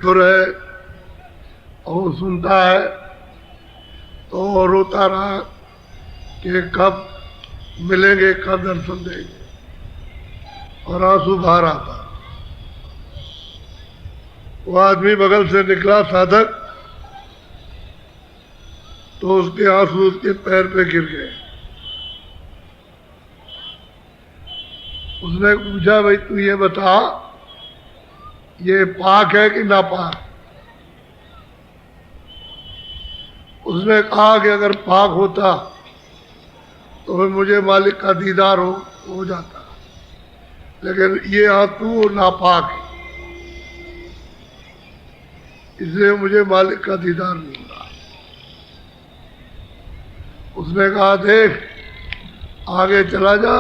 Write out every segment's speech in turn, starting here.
चतुर है और सुनता है, तो रोता रहा कि कब मिलेंगे, कब दर्शन देंगे, और आंसू बाहर आता। वो आदमी बगल से निकला साधक, तो उसके आंसू उसके पैर पे गिर गए। उसने पूछा, भाई तू ये बता, ये पाक है कि नापाक? उसने कहा कि अगर पाक होता तो फिर मुझे मालिक का दीदार हो जाता, लेकिन ये आंसू नापाक है, इसलिए मुझे मालिक का दीदार नहीं हो रहा। उसने कहा, देख आगे चला जा,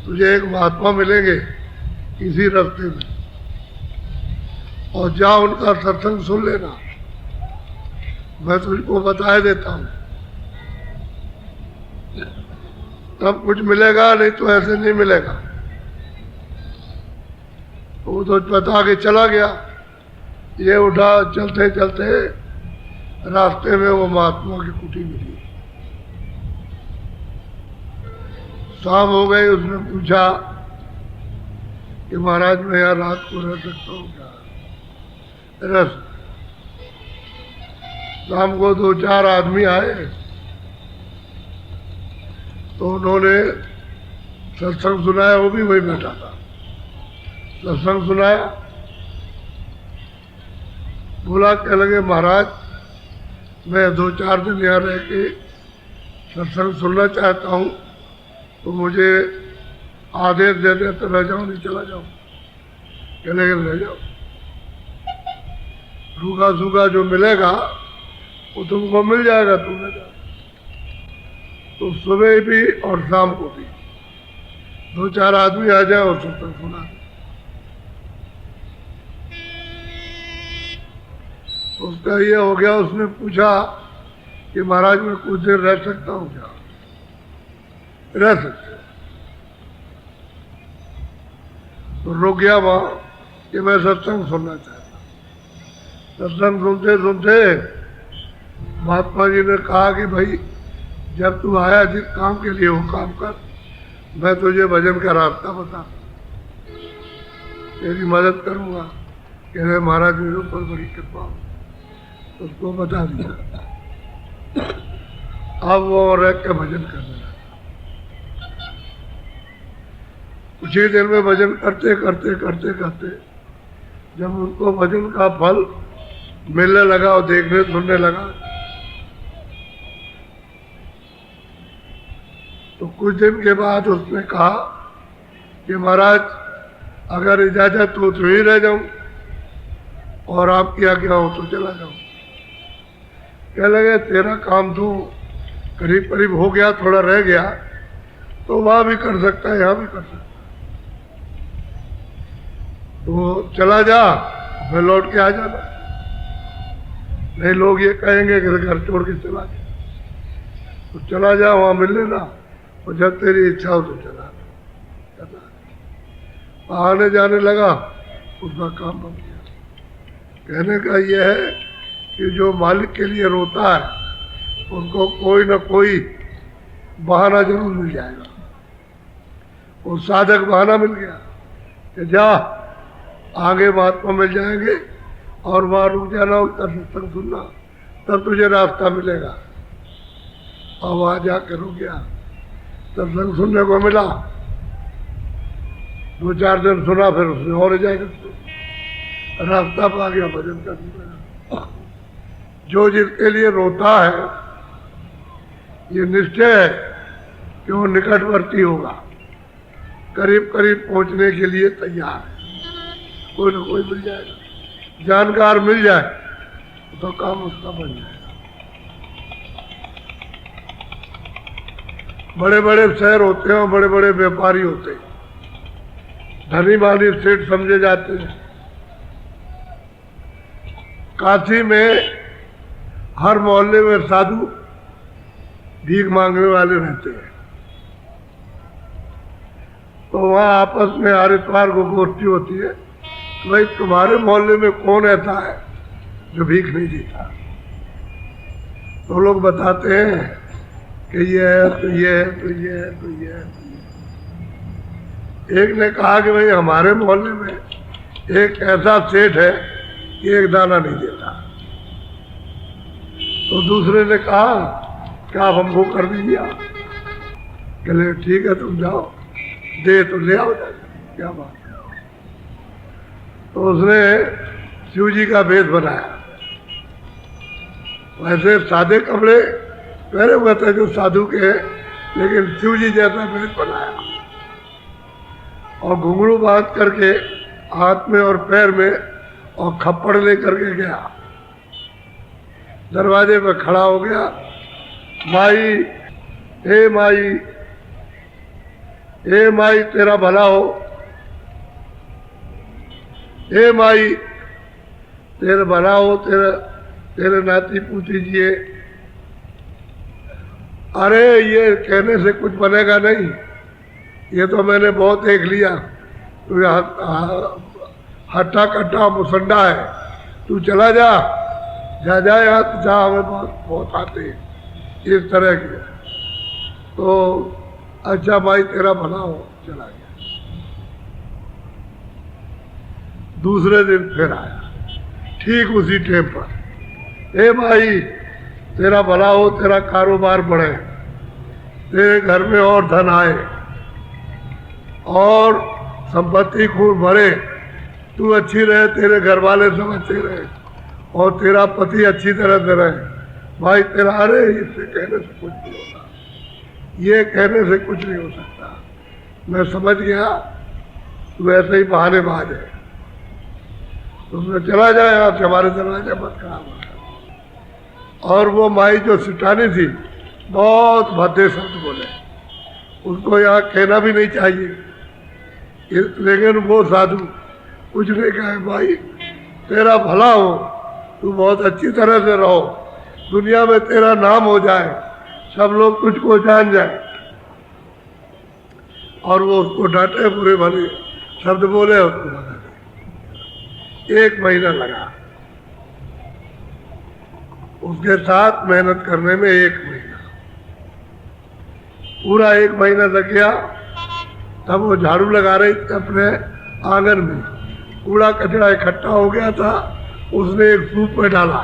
तुझे एक महात्मा मिलेंगे इसी रास्ते में, और जा उनका सत्संग सुन लेना, मैं तुझको बता देता हूं, तब कुछ मिलेगा, नहीं तो ऐसे नहीं मिलेगा। वो तो बता के चला गया। ये उठा, चलते चलते रास्ते में वो महात्मा की कुटी मिली। शाम हो गई। उसने पूछा कि महाराज मैं यहाँ रात को रह सकता हूँ क्या? रस। शाम को 2-4 आदमी आए, तो उन्होंने सत्संग सुनाया। वो भी वही बैठा था, सत्संग सुनाया। बोला, कह लगे महाराज मैं 2-4 दिन यहाँ रह के सत्संग सुनना चाहता हूँ, तो मुझे आदेश दे दे तो रह जाऊँ, नहीं चला जाऊँ। कह लगे रह जाओ, रूखा सूखा जो मिलेगा वो तुमको मिल जाएगा, तुम रह जाओ। तो सुबह भी और शाम को भी 2-4 आदमी आ जाए और सत्संग सुना दे। उसका ये हो गया। उसने पूछा कि महाराज मैं कुछ देर रह सकता हूँ क्या? रह सकते। तो रुक गया वहां कि मैं सत्संग सुनना चाहता। सत्संग सुनते सुनते महात्मा जी ने कहा कि भाई जब तू आया जिस काम के लिए वो काम कर, मैं तुझे भजन का रास्ता बता, तेरी मदद करूंगा। कह रहे महाराज मेरे ऊपर बड़ी कृपा हो। उसको बता दिया। अब वो रह के भजन करने लगा। कुछ ही देर में भजन करते करते करते करते जब उनको भजन का फल मिलने लगा और देखने सुनने लगा, तो कुछ दिन के बाद उसने कहा कि महाराज अगर इजाजत हो तो ही रह जाऊं, और आपकी आज्ञा हो तो चला जाऊं। कह लगे तेरा काम तो करीब करीब हो गया, थोड़ा रह गया, तो वहां भी कर सकता है, यहाँ भी कर सकता है, तो चला जा, फिर लौट के आ जाना। नहीं लोग ये कहेंगे कि घर छोड़ के चला जा, तो चला जा, वहां मिल लेना, और जब तेरी इच्छा हो तो चला। आने जाने लगा, उसका काम बन गया। कहने का यह है कि जो मालिक के लिए रोता है उनको कोई ना कोई बहाना जरूर मिल जाएगा। वो साधक बहाना मिल गया कि जा आगे महात्मा मिल जाएंगे और वहां रुक जाना, उसका सत्संग सुनना, तब तुझे रास्ता मिलेगा। और वहां जाकर रुक गया, सत्संग सुनने को मिला। 2-4 दिन सुना, फिर उसने और जाएगा रास्ता पा गया, भजन करने लगा। जो जिसके लिए रोता है ये निश्चय है कि वो निकटवर्ती होगा, करीब करीब पहुंचने के लिए तैयार है। कोई ना कोई मिल जाएगा, जानकार मिल जाए तो काम उसका बन जाएगा। बड़े बड़े शहर होते हैं और बड़े बड़े व्यापारी होते हैं, धनी मानी सेठ समझे जाते हैं। काशी में हर मोहल्ले में साधु भीख मांगने वाले रहते हैं, तो वहाँ आपस में हर इतवार को गोष्ठी होती है, भाई तुम्हारे मोहल्ले में कौन ऐसा है जो भीख नहीं देता? तो लोग बताते हैं कि ये है तो ये है तो ये है तो ये है तो ये। एक ने कहा कि भाई हमारे मोहल्ले में एक ऐसा सेठ है कि एक दाना नहीं देता। तो दूसरे ने कहा कि आप हमको कर दीजिए। कहले ठीक है तुम जाओ, दे तो ले आओ जाके, क्या बात है। तो उसने शिव जी का भेष बनाया, वैसे सादे कपड़े पहने हुए थे जो साधु के, लेकिन शिव जी जैसा भेष बनाया और घुंघरू बांध करके हाथ में और पैर में और खप्पड़ ले करके गया। दरवाजे पर खड़ा हो गया, माई, हे माई, हे माई तेरा भला हो, हे माई तेरा भला हो, तेरे नाती पूछी जिए। अरे ये कहने से कुछ बनेगा नहीं, ये तो मैंने बहुत देख लिया, तू हट्टा कट्टा मुसंडा है, तू चला जा, जा यहाँ जा, हमें बहुत आते हैं इस तरह के। तो अच्छा भाई तेरा भला हो, चला गया। दूसरे दिन फिर आया ठीक उसी टेम पर, ए भाई तेरा भला हो, तेरा कारोबार बढ़े, तेरे घर में और धन आए और संपत्ति खूब भरे, तू अच्छी रहे, तेरे घर वाले सब अच्छे रहे और तेरा पति अच्छी तरह से रहे। भाई तेरा, अरे इससे कहने से कुछ नहीं होता, ये कहने से कुछ नहीं हो सकता, मैं समझ गया तू ऐसे ही बहानेबाज है, तुमने चला जाए यहाँ से, हमारे दरवाजे मत खराब होगा। और वो माई जो सिटानी थी बहुत भद्दे शब्द बोले, उसको यहाँ कहना भी नहीं चाहिए, लेकिन वो साधु कुछ नहीं कहे, भाई तेरा भला हो, तू बहुत अच्छी तरह से रहो, दुनिया में तेरा नाम हो जाए, सब लोग तुझको जान जाए। और वो उसको डांटे, बुरे भले शब्द बोले, उसको लगा दे। 1 महीना लगा उसके साथ मेहनत करने में, 1 महीना, पूरा 1 महीना लग गया। तब वो झाड़ू लगा रही थी अपने आंगन में, कूड़ा कचरा इकट्ठा हो गया था, उसने एक सूप में डाला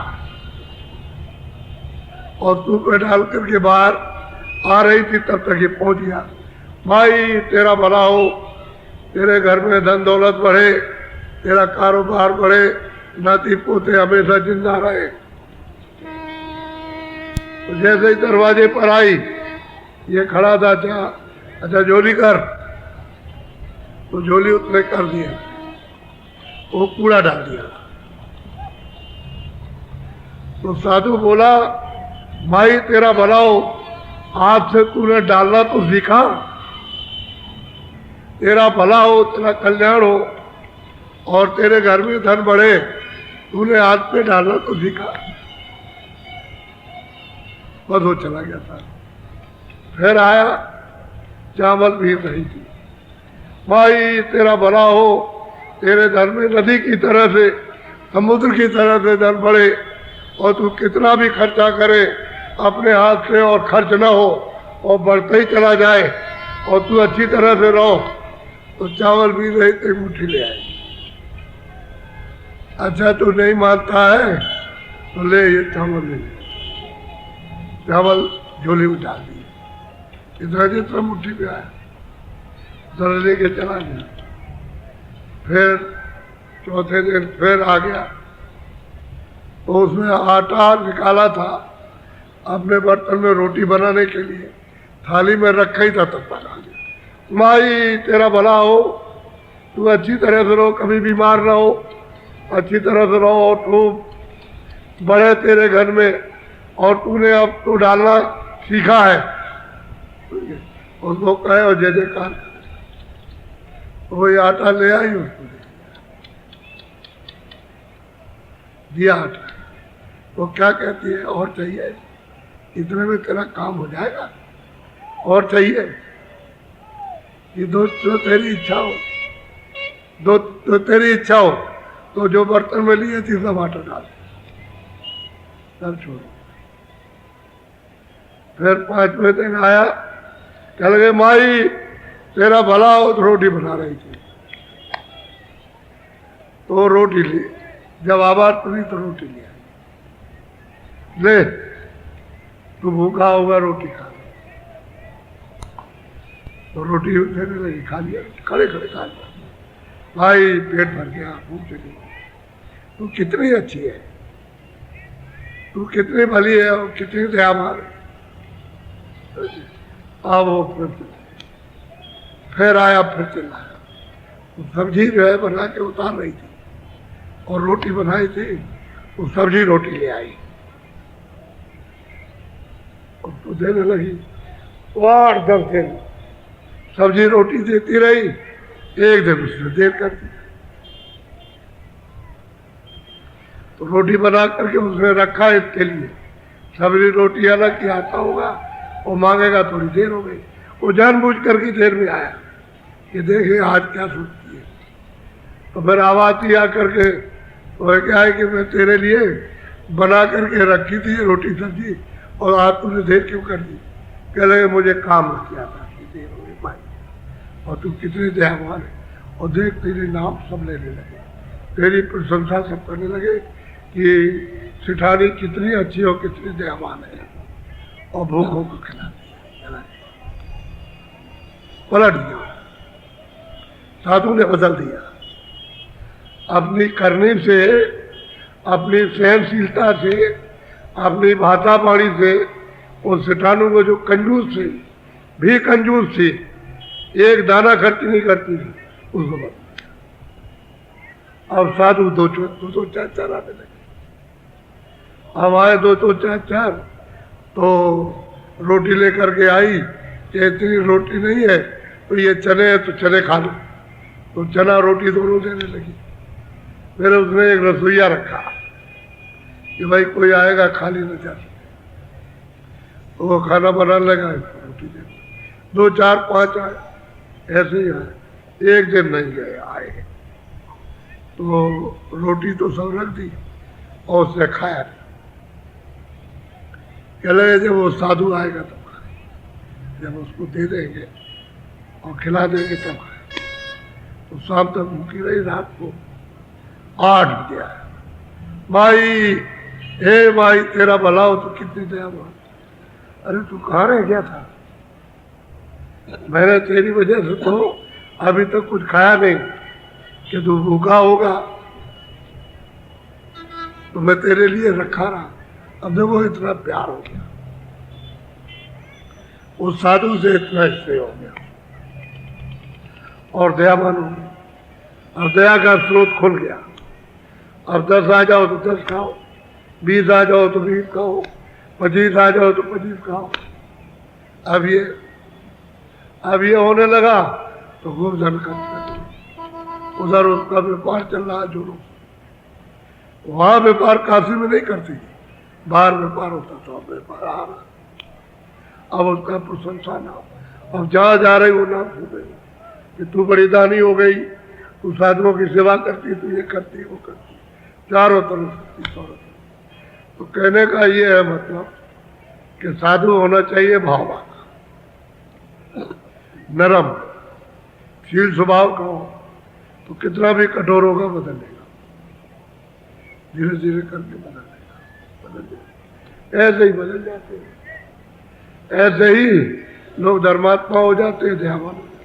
और सूप में डाल करके बाहर आ रही थी, तब तक ये पहुंच गया। भाई तेरा भला हो, तेरे घर में धन दौलत बढ़े, तेरा कारोबार बढ़े, नाती पोते हमेशा जिंदा रहे। तो जैसे ही दरवाजे पर आई, ये खड़ा था, अच्छा झोली कर, तो झोली उसने कर दिया, वो कूड़ा डाल दिया। तो साधु बोला, भाई तेरा भला हो, आज से तूने डालना तो सीखा, तेरा भला हो, तेरा कल्याण हो और तेरे घर में धन बढ़े, तूने आज पे डालना तो सीखा। बस वो चला गया था। फिर आया, चावल भी नहीं थी। भाई तेरा भला हो, तेरे धन में नदी की तरह से, समुद्र की तरह से धन बढ़े और तू कितना भी खर्चा करे अपने हाथ से और खर्च ना हो और बढ़ते ही चला जाए और तू अच्छी तरह से रहो। तो चावल भी नहीं थे, मुट्ठी ले आए। अच्छा तू नहीं मानता है तो ले ये चावल ले, चावल झोली में डाल दिए, इतना जितना मुट्ठी पे आया जरा लेके चला गया। फिर चौथे दिन फिर आ गया, तो उसमें आटा निकाला था अपने बर्तन में रोटी बनाने के लिए, थाली में रखा ही था, तब बना दिया। माई तेरा भला हो, तू अच्छी तरह से रहो, कभी बीमार ना हो, अच्छी तरह से रहो और तू बड़े तेरे घर में, और तूने अब तू डालना सीखा है, उसको कहे और जय जयकार। वही आटा ले आई, उसको दिया आटा। वो क्या कहती है, और चाहिए, इतने में तेरा काम हो जाएगा, और चाहिए, ये दो तेरी इच्छा हो, दो तेरी इच्छा हो। तो जो बर्तन में लिए थी सब आटा डाल सब छोड़। फिर 5वें दिन आया, कह लगे माई तेरा भला हो, तो रोटी बना रही थी तो रोटी ली। जब आवाज पड़ी तो रोटी लिया, ले तू भूखा होगा रोटी खा। तो रोटी देने लगी, खा लिया, खड़े खड़े खा लिया। भाई पेट भर गया, भूख चली। तू कितनी अच्छी है, तू कितनी भली है और कितनी दयावान है। वो फिर आया, फिर चिल्लाया। वो सब्जी जो है बना के उतार रही थी और रोटी बनाई थी, वो सब्जी रोटी ले आई और तो देने लगी। 8-10 दिन सब्जी रोटी देती रही, एक दिन उसने देर कर दी। तो रोटी बना करके उसने रखा इसके लिए, सब्जी रोटी अलग की आता होगा, वो मांगेगा, थोड़ी देर हो गई। वो जानबूझ करके देर में आया कि देखे आज क्या सोचती है। तो फिर आवाज ही आकर के तो क्या है कि मैं तेरे लिए बना करके रखी थी रोटी सब्जी और आज तूने देर क्यों कर दी। कह लगे मुझे काम रख किया था कि देर हो गई भाई, और तू कितने दयावान है। और देख तेरे नाम सब लेने लगे, तेरी प्रशंसा सब करने लगे कि सिठानी कितनी अच्छी हो, कितनी दयावान है, और भूखों को खिला दिया। पलट दिया, साधु ने बदल दिया। अपनी करनी से, अपनी सहनशीलता से, अपनी भाषा बाणी से उन सेठानों को जो कंजूस थी, भी कंजूस थी, एक दाना खर्च नहीं करती थी, उसको बदल दिया। अब साधु 2 4 आने लगे। अब आए 2 4 तो रोटी लेकर के आई कि इतनी रोटी नहीं है तो ये चने है तो चने खा लो। तो चना रोटी दोनों देने लगी। फिर उसने एक रसोईया रखा कि भाई कोई आएगा खाली न जा सके, तो वो खाना बनाने लगा, रोटी दे। 2 4 5 आए, ऐसे ही आए, एक दिन नहीं गए, आए तो रोटी तो सब रख दी और उसने खाया नहीं। कह लगे जब वो साधु आएगा तब खाए, जब उसको दे देंगे और खिला देंगे तब खाए। तो शाम तक भूखी रही। रात को 8 बजे आया, माई हे माई तेरा भला हो, तो कितनी दयावान। अरे तू कहाँ रह गया था, मैंने तेरी वजह से तो अभी तक कुछ खाया नहीं कि तू भूखा होगा, तो मैं तेरे लिए रखा रहा। अब देखो इतना प्यार हो गया, उस साधु से इतना स्नेह हो गया और दयावान हो गया। अब दया का स्रोत खुल गया। अब 10 आ जाओ तो 10 खाओ, 20 आ जाओ तो 20 खाओ, 25 आ जाओ तो 25 खाओ। अब ये होने लगा तो खूब धन खर्च। उधर उसका व्यापार चल रहा है जोरों से। वहां व्यापार काशी में नहीं करती, बाहर व्यापार होता था। अब व्यापार आ रहा, अब उसका प्रशंसा नाम, अब जहाँ जा रही वो नाम सुन रही कि तू बड़ी दानी हो गई, तू साधुओं की सेवा करती, तू ये करती वो करती, चारों तरफ शौहरत। तो कहने का ये है मतलब कि साधु होना चाहिए भाववान, नरम, शील स्वभाव का हो, तो कितना भी कठोर होगा बदल लेगा, धीरे धीरे करके बदल लेगा। ऐसे ही बदल जाते हैं, ऐसे ही लोग धर्मात्मा हो जाते हैं, दयावान हो जाते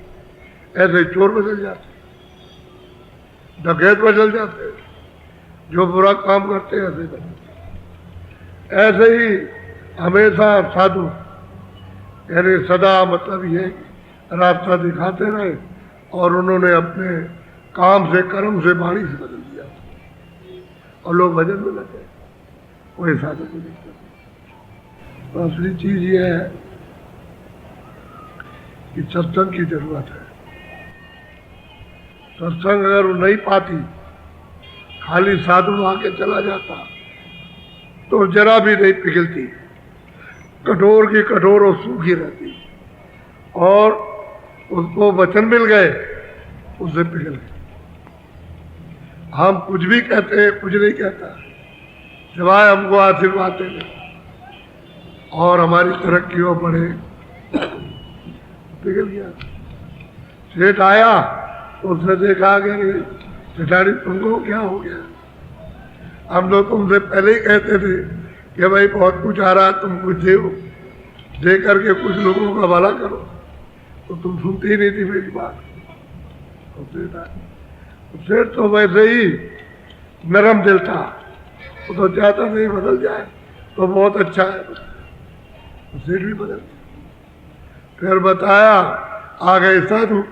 हैं। ऐसे ही चोर बदल जाते हैं, डकैत बदल जाते हैं, जो बुरा काम करते हैं ऐसे बदलते हैं। ऐसे ही हमेशा साधु यानी सदा मतलब ये रास्ता दिखाते रहे और उन्होंने अपने काम से, कर्म से, वाणी से बदल दिया और लोग भजन में लगे। वही साधु को देखते। तो असली चीज ये है कि सत्संग की जरूरत है। सत्संग अगर वो नहीं पाती, खाली साधु आके चला जाता तो जरा भी नहीं पिघलती, कठोर की कठोर और सूखी रहती। और उसको वचन मिल गए, उससे पिघल गए। हम कुछ भी कहते हैं, कुछ नहीं कहता, सिवाय हमको आशीर्वाद देने और हमारी तरक्की हो बढ़े। पिघल गया। सेठ आया तो उसने देखा कि सेठानी तुमको क्या हो गया, हम लोग तुमसे पहले ही कहते थे कि भाई बहुत कुछ आ रहा है, तुम कुछ दे करके कुछ लोगों का भला करो, तो तुम सुनती ही नहीं थी मेरी बात। तो सेठ तो वैसे ही नरम दिल था, वो तो चाहता नहीं बदल जाए तो बहुत अच्छा है, तो सेठ भी बदल गया। फिर बताया, आ गए साधु,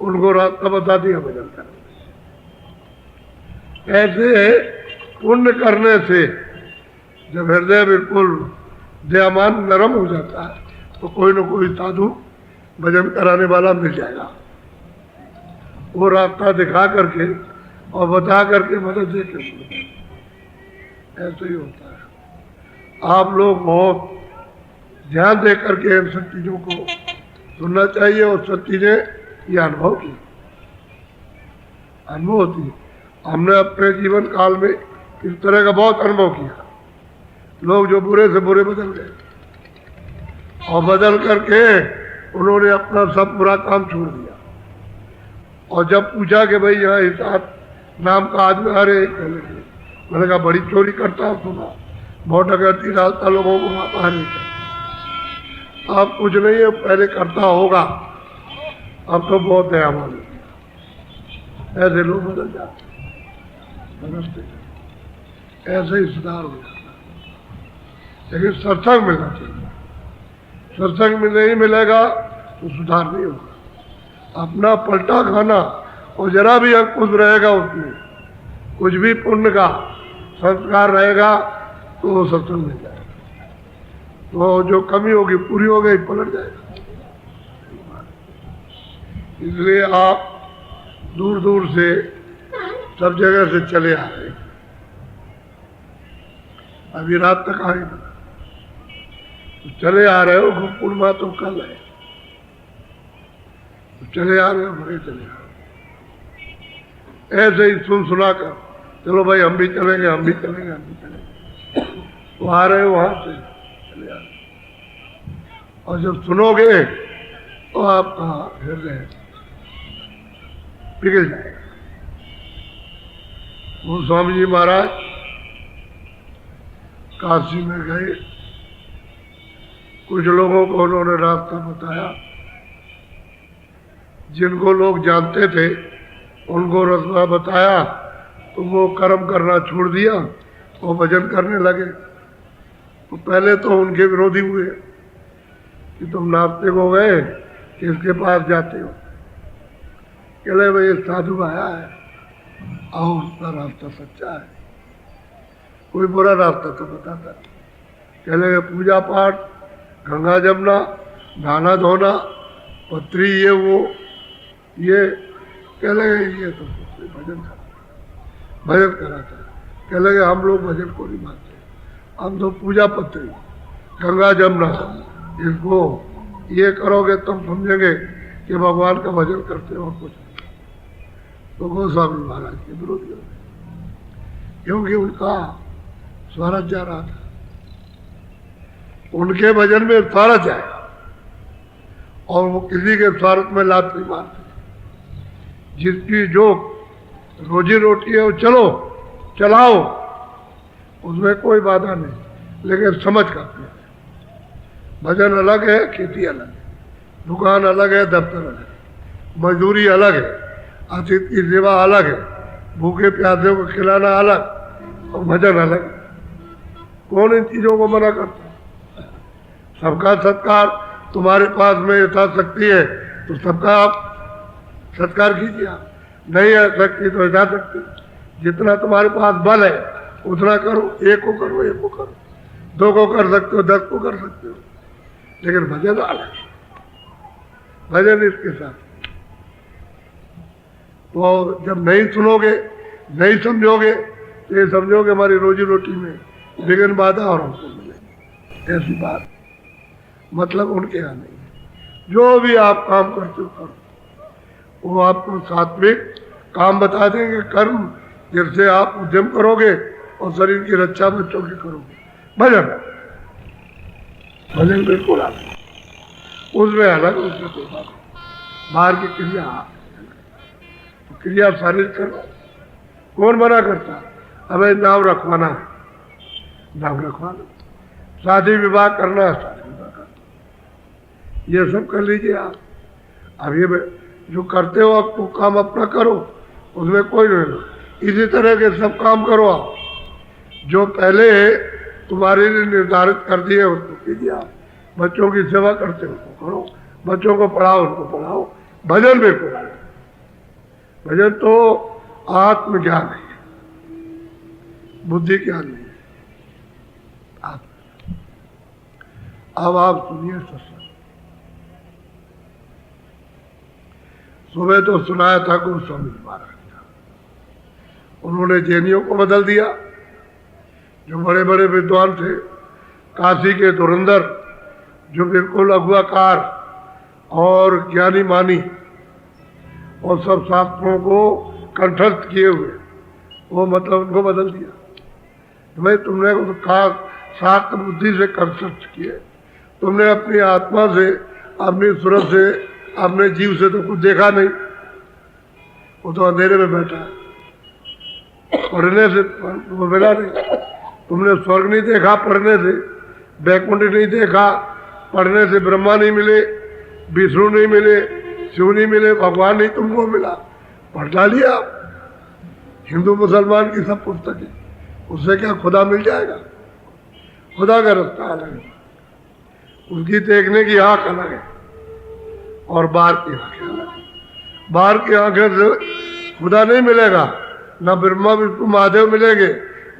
उनको रास्ता बता दिया बदल कर। ऐसे पुण्य करने से जब हृदय बिल्कुल दयामान नरम हो जाता है तो कोई न कोई साधु भजन कराने वाला मिल जाएगा, वो रास्ता दिखा करके और बता करके मदद दे के। ऐसे ही होता है। आप लोग बहुत ध्यान दे करके इन सब चीजों को सुनना चाहिए, और सब चीजें ये अनुभव की अनुभव होती है। हमने अपने जीवन काल में इस तरह का बहुत अनुभव किया। लोग जो बुरे से बुरे बदल गए, और बदल करके उन्होंने अपना सब बुरा काम छोड़ दिया। और जब पूछा कि भाई यहाँ इसात नाम का आदमी, अरे मैंने कहा बड़ी चोरी करता हूँ, सुना बहुत डकैती डालता लोगों को मारता नहीं करता। अब कुछ नहीं है, पहले करता होगा, अब तो बहुत दयावान है। ऐसे लोग बदल जाते, बदलते, ऐसे ही सुधार हो जाता। लेकिन सत्संग मिलना चाहिए, सत्संग में नहीं मिलेगा तो सुधार नहीं होगा। अपना पलटा खाना और जरा भी अंकुश रहेगा उसमें, कुछ भी पुण्य का संस्कार रहेगा तो वो सत्संग मिल जाएगा। तो जो कमी होगी पूरी हो गई, पलट जाएगा। इसलिए आप दूर दूर से सब जगह से चले आ रहे, अभी रात तक आए ना, तो चले आ रहे हो। पूर्णिमा तो कल है, तो चले आ रहे हो, बड़े चले आ रहे। ऐसे ही सुन सुना कर चलो भाई हम भी चलेंगे, हम भी चलेंगे, हम भी चलेंगे, तो आ रहे हो वहां से चले आ रहे। और जब सुनोगे तो आपका हृदय पिघल जाएगा। वो स्वामी जी महाराज काशी में गए, कुछ लोगों को उन्होंने रास्ता बताया, जिनको लोग जानते थे उनको रास्ता बताया, तो वो कर्म करना छोड़ दिया और भजन करने लगे। तो पहले तो उनके विरोधी हुए कि तुम नास्तिक हो गए, किसके पास जाते हो। कहले भाई साधु आया है, आओ उसका रास्ता सच्चा है, कोई बुरा रास्ता तो बताता। कहले पूजा पाठ, गंगा जमना, नहाना धोना, पत्री ये वो, ये कहले ये तो भजन कराता है। कहले हम लोग भजन को नहीं मानते, हम तो पूजा पत्री, गंगा जमना, इसको ये करोगे तुम समझेंगे कि भगवान का भजन करते हो, कुछ नहीं। तो गोस्वामी महाराज के विरोधी हो गए, क्योंकि उनका स्वराज जा रहा था। उनके भजन में स्वार्थ जाएगा, और वो किसी के स्वार्थ में लात नहीं मारते। जिसकी जो रोजी रोटी है वो चलो चलाओ, उसमें कोई बाधा नहीं, लेकिन समझ करते हैं। भजन अलग है, खेती अलग है, दुकान अलग है, दफ्तर अलग है, मजदूरी अलग है, अतिथि की सेवा अलग है, भूखे प्यासे को खिलाना अलग, और भजन अलग है। कौन इन चीजों को मना करता? सबका सत्कार तुम्हारे पास में यथाशक्ति है तो सबका आप सत्कार कीजिए। आप नहीं है शक्ति तो यथाशक्ति, जितना तुम्हारे पास बल है उतना करो। एक को करो, एक को करो, दो को कर सकते हो, 10 को कर सकते हो, लेकिन भजन अलग, भजन इसके साथ। तो जब नहीं सुनोगे, नहीं समझोगे, तो ये समझोगे हमारी रोजी रोटी में विघ्न बाधा और हमको मिलेगी। ऐसी बात मतलब उनके यहाँ नहीं है। जो भी आप काम करते हो करो, वो आपको सात्विक काम बता देंगे, कर्म जिससे आप उद्यम करोगे और शरीर की रक्षा बच्चों की करोगे। भजन भजन बिल्कुल अलग, उसमें अलग, उसमें तो बाहर की क्रिया, तो क्रिया शारीरिक करो, कौन मना करता? अबे नाम रखवाना है, नाम रखवा लो, शादी विवाह करना है, शादी विवाह करना, ये सब कर लीजिए आप। अब ये जो करते हो आप, तो काम अपना करो, उसमें कोई नहीं। इसी तरह के सब काम करो आप, जो पहले तुम्हारे लिए निर्धारित कर दिए उसको कीजिए आप। बच्चों की सेवा करते हो उनको करो, बच्चों को पढ़ाओ उनको पढ़ाओ। भजन बिल्कुल, भजन तो आत्मज्ञान है, बुद्धि ज्ञान नहीं है। अब आप सुनिए सत्संग। सुबह तो सुनाया था गोस्वामी महाराज का, उन्होंने जैनियों को बदल दिया। जो बड़े बड़े विद्वान थे, काशी के धुरंधर, जो बिल्कुल अगुआकार और ज्ञानी मानी और सब शास्त्रों को कंठस्थ किए हुए, वो मतलब उनको बदल दिया। भाई तुमने कहा शास्त्र बुद्धि से कंठस्थ किए, तुमने अपनी आत्मा से, अपनी सूरत से, अपने जीव से तो कुछ देखा नहीं, वो तो अंधेरे में बैठा है। पढ़ने से वो मिला नहीं, तुमने स्वर्ग नहीं देखा पढ़ने से, वैकुंठ नहीं देखा पढ़ने से, ब्रह्मा नहीं मिले, विष्णु नहीं मिले, शिव नहीं मिले, भगवान नहीं तुमको मिला, पढ़ डालिए आप हिंदू मुसलमान की सब पुस्तकें, उससे क्या खुदा मिल जाएगा? खुदा का रास्ता अलग है, उसकी देखने की आंख अलग है और बाहर की आंखें अलग है। बाहर की आंखें से खुदा नहीं मिलेगा, न ब्रह्मा विष्णु महादेव मिलेंगे,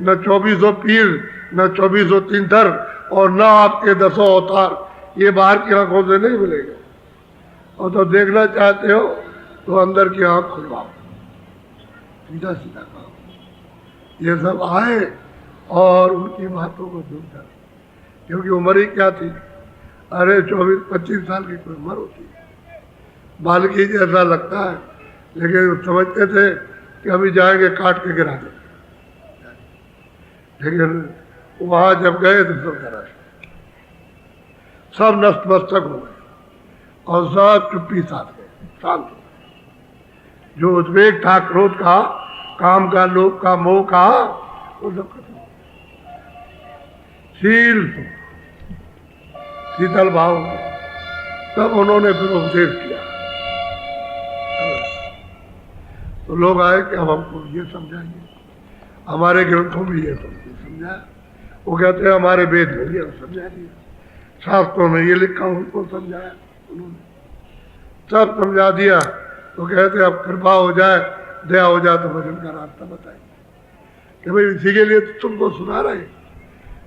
न 2400 पीर, न 2400 तीर्थर, और न आपके 10 अवतार, ये बाहर की आंखों से नहीं मिलेगा। और तो देखना चाहते हो तो अंदर की आंख खुलवाओ, सीधा सीधा कहो। ये सब आए और उनकी बातों को सुन कर, क्योंकि उम्र ही क्या थी, अरे 24-25 साल की कोई उम्र होती है, बालकी जैसा लगता है, लेकिन समझते थे कि अभी जाएंगे काट के गिरा दें। लेकिन वहां जब गए तो सब डरा, सब नतमस्तक हो गए और सब चुप्पी साथ गए, शांत हो गए। जो उद्वेग था क्रोध का, काम का, लोभ का, मोह का, वो सब खत्म। शील शीतल भाव, तब उन्होंने फिर उपदेश किया। तो लोग आए कि अब हमको ये समझाइए, हमारे ग्रंथों में ये समझाया। वो कहते हैं हमारे वेद में ये समझा दिया, शास्त्रों में ये लिखा, उनको समझाया, उन्होंने सब समझा दिया। तो कहते अब कृपा हो जाए, दया हो जाए तो भजन का रास्ता बताइए। कि भाई इसी के लिए तो तुमको सुना रहे,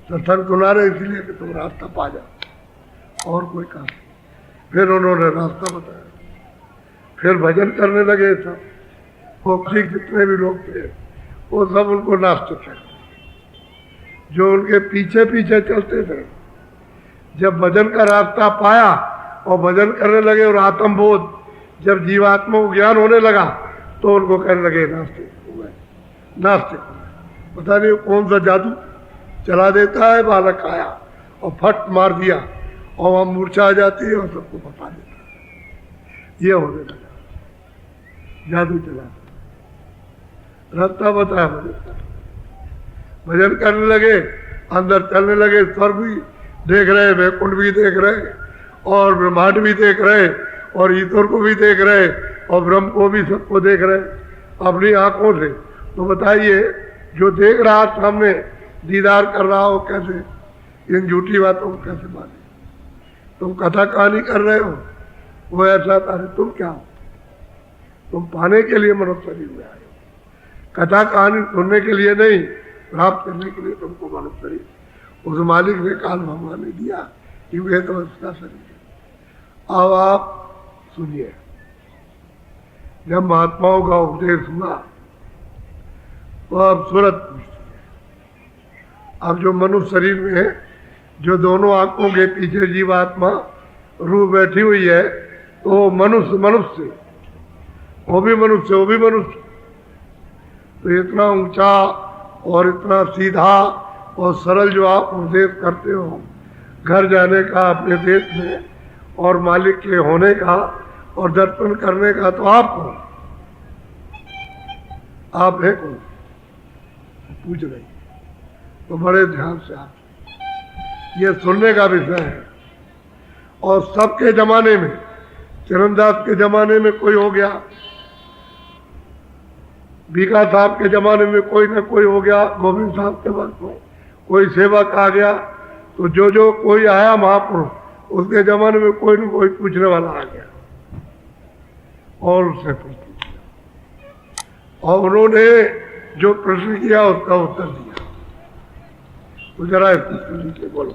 सत्संग सुना रहे इसीलिए कि तुम रास्ता पा जाओ, और कोई काम। फिर उन्होंने रास्ता बताया, फिर भजन करने लगे सब। वो जितने भी लोग थे वो सब उनको नास्तिक कहते, जो उनके पीछे पीछे चलते थे। जब भजन का रास्ता पाया और भजन करने लगे और आत्मबोध, जब जीवात्मा को ज्ञान होने लगा, तो उनको कहने लगे नास्तिक हो गए, नास्तिक हो गए। पता नहीं कौन सा जादू चला देता है, बालक आया और फट मार दिया और वहां मूर्छा आ जाती है और सबको बता देता है। ये होने लगा, जादू चला, रास्ता बताया भजन करने लगे, अंदर चलने लगे। स्वर्ग भी देख रहे, वैकुंठ भी देख रहे, और ब्रह्मांड भी देख रहे, और ईश्वर को भी देख रहे, और ब्रह्म को भी, सबको देख रहे अपनी आंखों से। तो बताइए, जो देख रहा सामने, दीदार कर रहा हो, कैसे इन झूठी बातों को कैसे माने? तुम कथा कहानी कर रहे हो, वो ऐसा था, तुम क्या हो? तुम पाने के लिए मनुष्य शरीर में आए, कथा कहानी सुनने के लिए नहीं, प्राप्त करने के लिए तुमको मनुष्य शरीर उस मालिक ने, काल भगवान ने दिया, क्योंकि तो उसका शरीर है। अब आप सुनिए, जब महात्माओं का उपदेश हुआ तो अब सूरत पूछती है। अब जो मनुष्य शरीर में है, जो दोनों आंखों के पीछे जीवात्मा रूह बैठी हुई है, तो मनुष्य, वो भी मनुष्य, वो भी मनुष्य, तो इतना ऊंचा और इतना सीधा और सरल जो आप उपदेश करते हो घर जाने का अपने देश में और मालिक के होने का और दर्शन करने का, तो आप कौन? आप है कौन? पूछ रही। तो बड़े ध्यान से आप ये सुनने का विषय है। और सबके जमाने में, चरणदास के जमाने में कोई हो गया, भीखा साहब के जमाने में कोई ना कोई हो गया, गोविंद साहब के वक्त में कोई सेवक आ गया, तो जो कोई आया महापुरुष, उसके जमाने में कोई न कोई पूछने वाला आ गया और उससे पूछ लिया और उन्होंने जो प्रश्न किया उसका उत्तर दिया। तो जरा इसको सुन लीजिए, बोलो।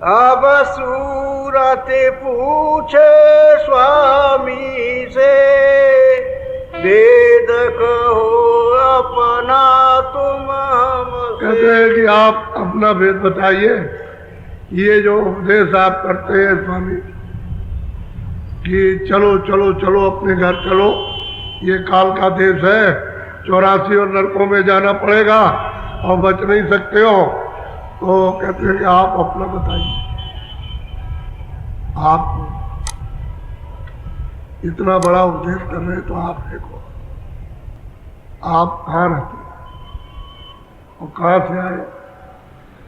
अब सूरत पूछे स्वामी से, वेद कहो अपना तुम हमसे। कहते हैं कि आप अपना भेद बताइए। ये जो उपदेश आप करते हैं स्वामी कि चलो चलो चलो अपने घर चलो, ये काल का देश है, 84 और नरकों में जाना पड़ेगा और बच नहीं सकते हो, तो कहते हैं कि आप अपना बताइए। आप इतना बड़ा उपदेश कर रहे हैं, तो आप देखो आप कहाँ रहते हैं और कहाँ से आए,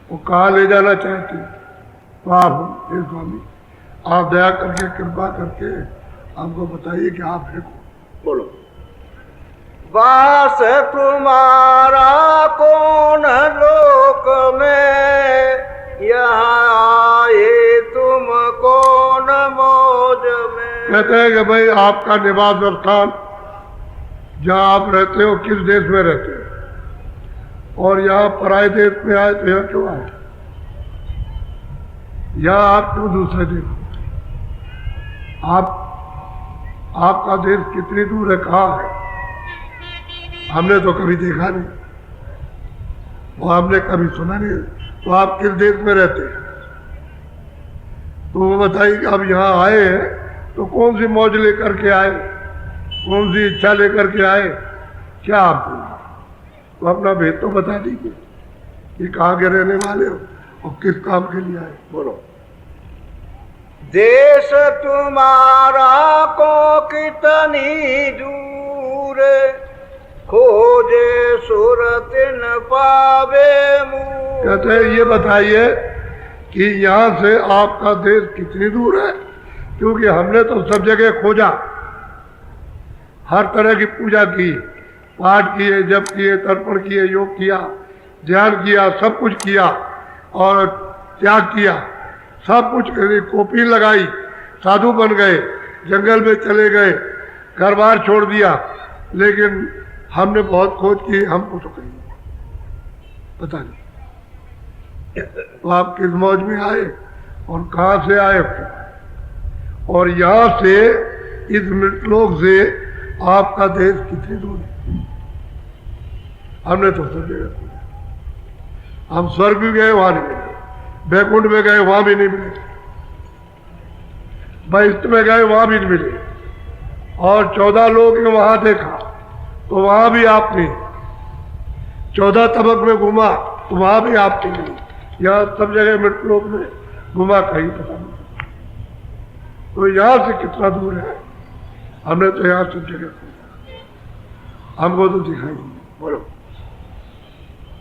वो कहाँ ले जाना चाहते हैं, तो आप हे स्वामी आप दया करके कृपा करके हमको बताइए कि आप है कौन। बोलो। वास तुम्हारा कौन लोक में, यहाँ आए तुम कौन मौज में। कहते हैं कि भाई आपका निवास स्थान जहाँ आप रहते हो किस देश में रहते हो, और यहाँ पराये देश में आए तो यहाँ क्यों आए, यहाँ आप क्यों दूसरे देश में? आपका देश कितनी दूर है, कहाँ है? हमने तो कभी देखा नहीं और हमने कभी सुना नहीं। तो आप किस देश में रहते हैं? तो वो बताइए कि आप यहाँ आए हैं तो कौन सी मौज लेकर के आए, कौन सी इच्छा लेकर के आए, क्या आप तो अपना भेद तो बता दीजिए कि कहाँ के रहने वाले हो और किस काम के लिए आए। बोलो। देश तुम्हारा को कितनी दूर, खोजे सूरत न पावे मुँह। कहते हैं ये बताइए कि यहाँ से आपका देश कितनी दूर है, क्योंकि हमने तो सब जगह खोजा, हर तरह की पूजा की, पाठ किए, जप किए, तर्पण किए, योग किया, ध्यान किया, सब कुछ किया और त्याग किया, सब कुछ करी, कॉपी लगाई, साधु बन गए, जंगल में चले गए, घर बार छोड़ दिया, लेकिन हमने बहुत खोज की, हमको तो कहीं पता नहीं। तो आप किस मौज में आए और कहाँ से आए, और यहाँ से इस मृतलोक से आपका देश कितनी दूर है? हमने तो सब जगह खोजा, हम स्वर्ग भी गए वहां नहीं मिले, बैकुंठ में गए वहां भी नहीं मिले, वैष्णव में गए वहां भी नहीं मिले, और 14 लोग वहां देखा तो वहां भी आप नहीं, 14 तबक में घूमा तो वहां भी आप नहीं मिली, यहाँ सब जगह मृतलोक में घुमा, कहीं पता नहीं। तो यहाँ से कितना दूर है, हमने तो यहाँ सब जगह खोजा, हमको तो दिखाई नहीं। बोलो।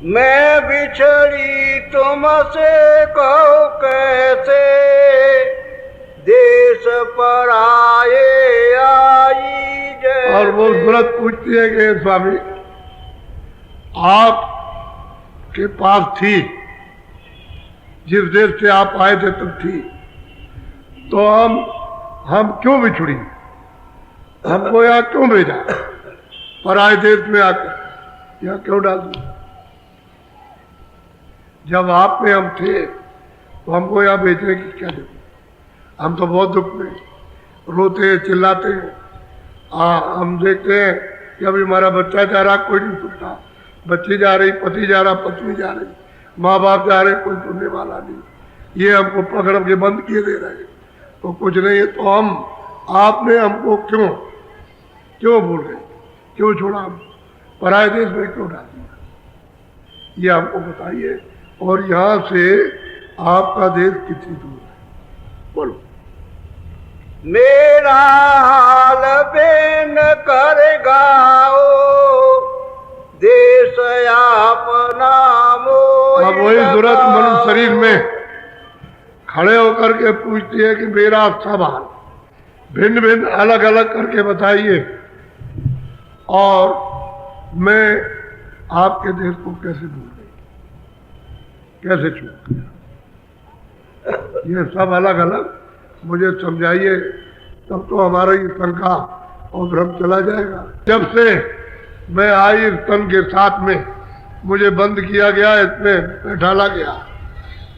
मैं बिछड़ी तुमसे कहूँ कैसे, देश पर आए आई जैसे। और वो सूरत पूछती है कि स्वामी आप के पास थी, जिस देश से आप आए थे तब थी, तो हम क्यों बिछड़ी, हमको यहाँ क्यों भेजा, पराये देश में आकर यहाँ क्यों डाल दिया? जब आप में हम थे तो हमको यहाँ भेजने की क्या जरूरत? हम तो बहुत दुख में रोते चिल्लाते हैं, हम देखते हैं कि अभी हमारा बच्चा चाह रहा, कोई नहीं सुनता, बच्ची जा रही, पति जा रहा, पत्नी जा रही, माँ बाप जा रहे, कोई सुनने वाला नहीं। ये हमको पकड़ के बंद किए दे रहे, तो कुछ नहीं है। तो हम आपने हमको क्यों भूल गए, क्यों छोड़ा, हम पराए देश में क्यों डाल दिया, ये हमको बताइए। और यहाँ से आपका देश कितनी दूर है, बोलो। मेरा हाल बेन कर गाओ, देश अपना मोह। अब वही सूरत मनुष्य शरीर में खड़े होकर के पूछती है कि मेरा सब हाल भिन्न भिन्न अलग अलग करके बताइए, और मैं आपके देश को कैसे भूल गई, कैसे चूक गया, ये सब अलग अलग मुझे समझाइए, तब तो हमारा ये शंका और भ्रम चला जाएगा। जब से मैं आई इस तन के साथ में मुझे बंद किया गया, इसमें बैठाला गया,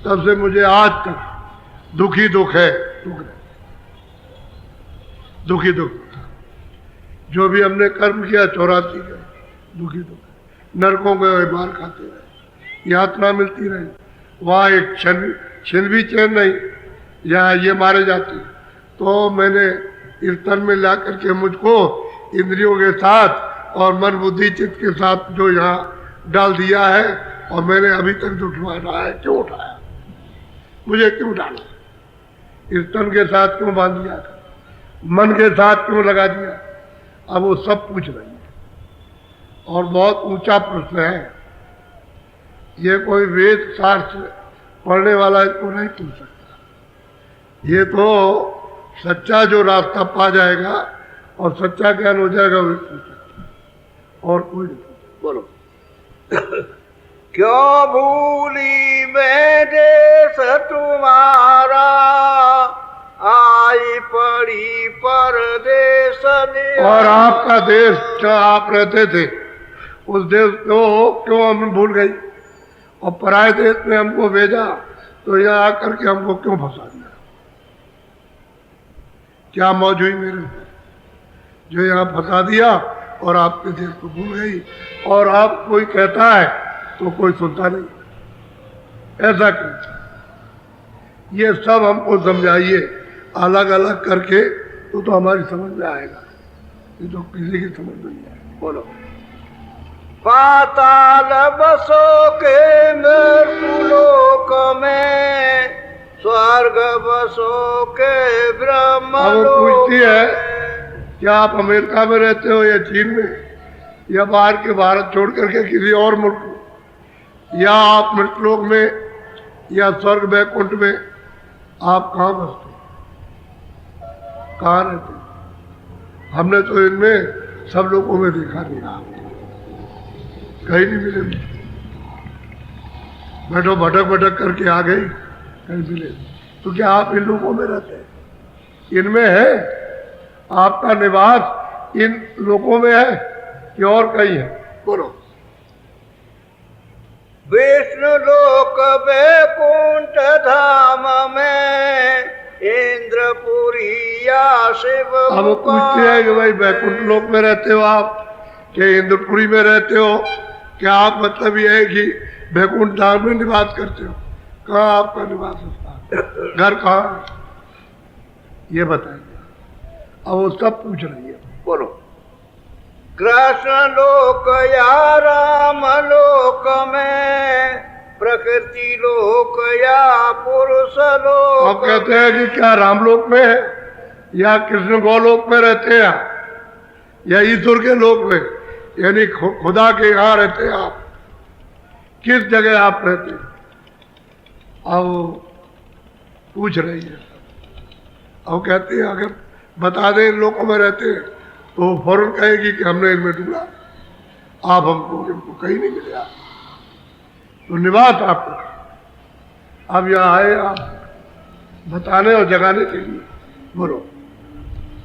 तब से मुझे आज तक दुखी दुख है, दुखी दुख। जो भी हमने कर्म किया 84 का दुखी दुख, नरकों के मार खाते रहे, यातना मिलती रही, वहाँ एक क्षण भी चैन नहीं, यहाँ ये मारे जाते। तो मैंने इस तन में ला करके मुझको इंद्रियों के साथ और मन बुद्धि चित्त के साथ जो यहाँ डाल दिया है, और मैंने अभी तक जो उठाया है, क्यों उठाया, मुझे क्यों डाला, इस तन के साथ क्यों बांध दिया था, मन के साथ क्यों लगा दिया। अब वो सब पूछ रही है, और बहुत ऊंचा प्रश्न है, ये कोई वेद शास्त्र पढ़ने वाला इसको नहीं पूछ सकता। ये तो सच्चा जो रास्ता पा जाएगा और सच्चा ज्ञान हो जाएगा वही पूछ सकता है, और कोई नहीं। बोलो। क्यों भूली मैं देश तुम्हारा, आई पड़ी परदेश। और आपका देश जहाँ आप रहते थे, उस देश को क्यों हम भूल गई, और पराये देश में हमको भेजा, तो यहाँ आकर के हमको क्यों फंसा दिया, क्या मौज हुई मेरे जो यहाँ फंसा दिया, और आपके देश को भूल गई। और आप कोई कहता है तो कोई सुनता नहीं, ऐसा क्यों, ये सब हमको समझाइए अलग अलग करके, तो हमारी समझ में आएगा, ये तो किसी की समझ में नहीं आएगा। बोलो। पाताल बसो के मृत्युलोक में, स्वर्ग बसो के ब्रह्म। अब वो पूछती है क्या आप अमेरिका में रहते हो या चीन में, या बाहर के भारत छोड़ करके किसी और मुल्क में, या आप मृतलोक में या स्वर्ग बैकुंठ में, आप कहाँ बसते, कहाँ रहते। हमने तो इनमें सब लोगों में देखा नहीं, आप कहीं नहीं मिले, बैठो भटक भटक करके आ गई, कहीं मिले। तो क्या आप इन लोगों में रहते हैं, इनमें है, आपका निवास इन लोगों में है कि और कहीं है। बोलो। विष्णु लोक वैकुंठ धाम में, इंद्रपुरी या शिव। अब पूछते हैं कि भाई वैकुंठ लोक में रहते हो आप, कि इंद्रपुरी में रहते हो, क्या आप मतलब ये है कि वैकुंठ धाम में निवास करते हो, कहाँ आपका निवास स्थान, घर कहाँ, ये बताइए। अब वो सब पूछ रही है। बोलो। कृष्ण लोक या राम लोक में, प्रकृति लोक या पुरुष लोक। अब कहते हैं कि क्या रामलोक में है, या कृष्ण गोलोक में रहते हैं, या ईश्वर के लोक में, यानी खुदा के यहाँ रहते हैं आप, किस जगह आप रहते हैं। अब पूछ रही है, अब कहते हैं अगर बता दें इन लोगों में रहते हैं, तो फौरन कहेगी कि हमने इनमें ढूंढा, आप हमको कहीं नहीं मिले, आप तो निवास आपको। अब यहाँ आए आप बताने और जगाने के लिए। बोलो।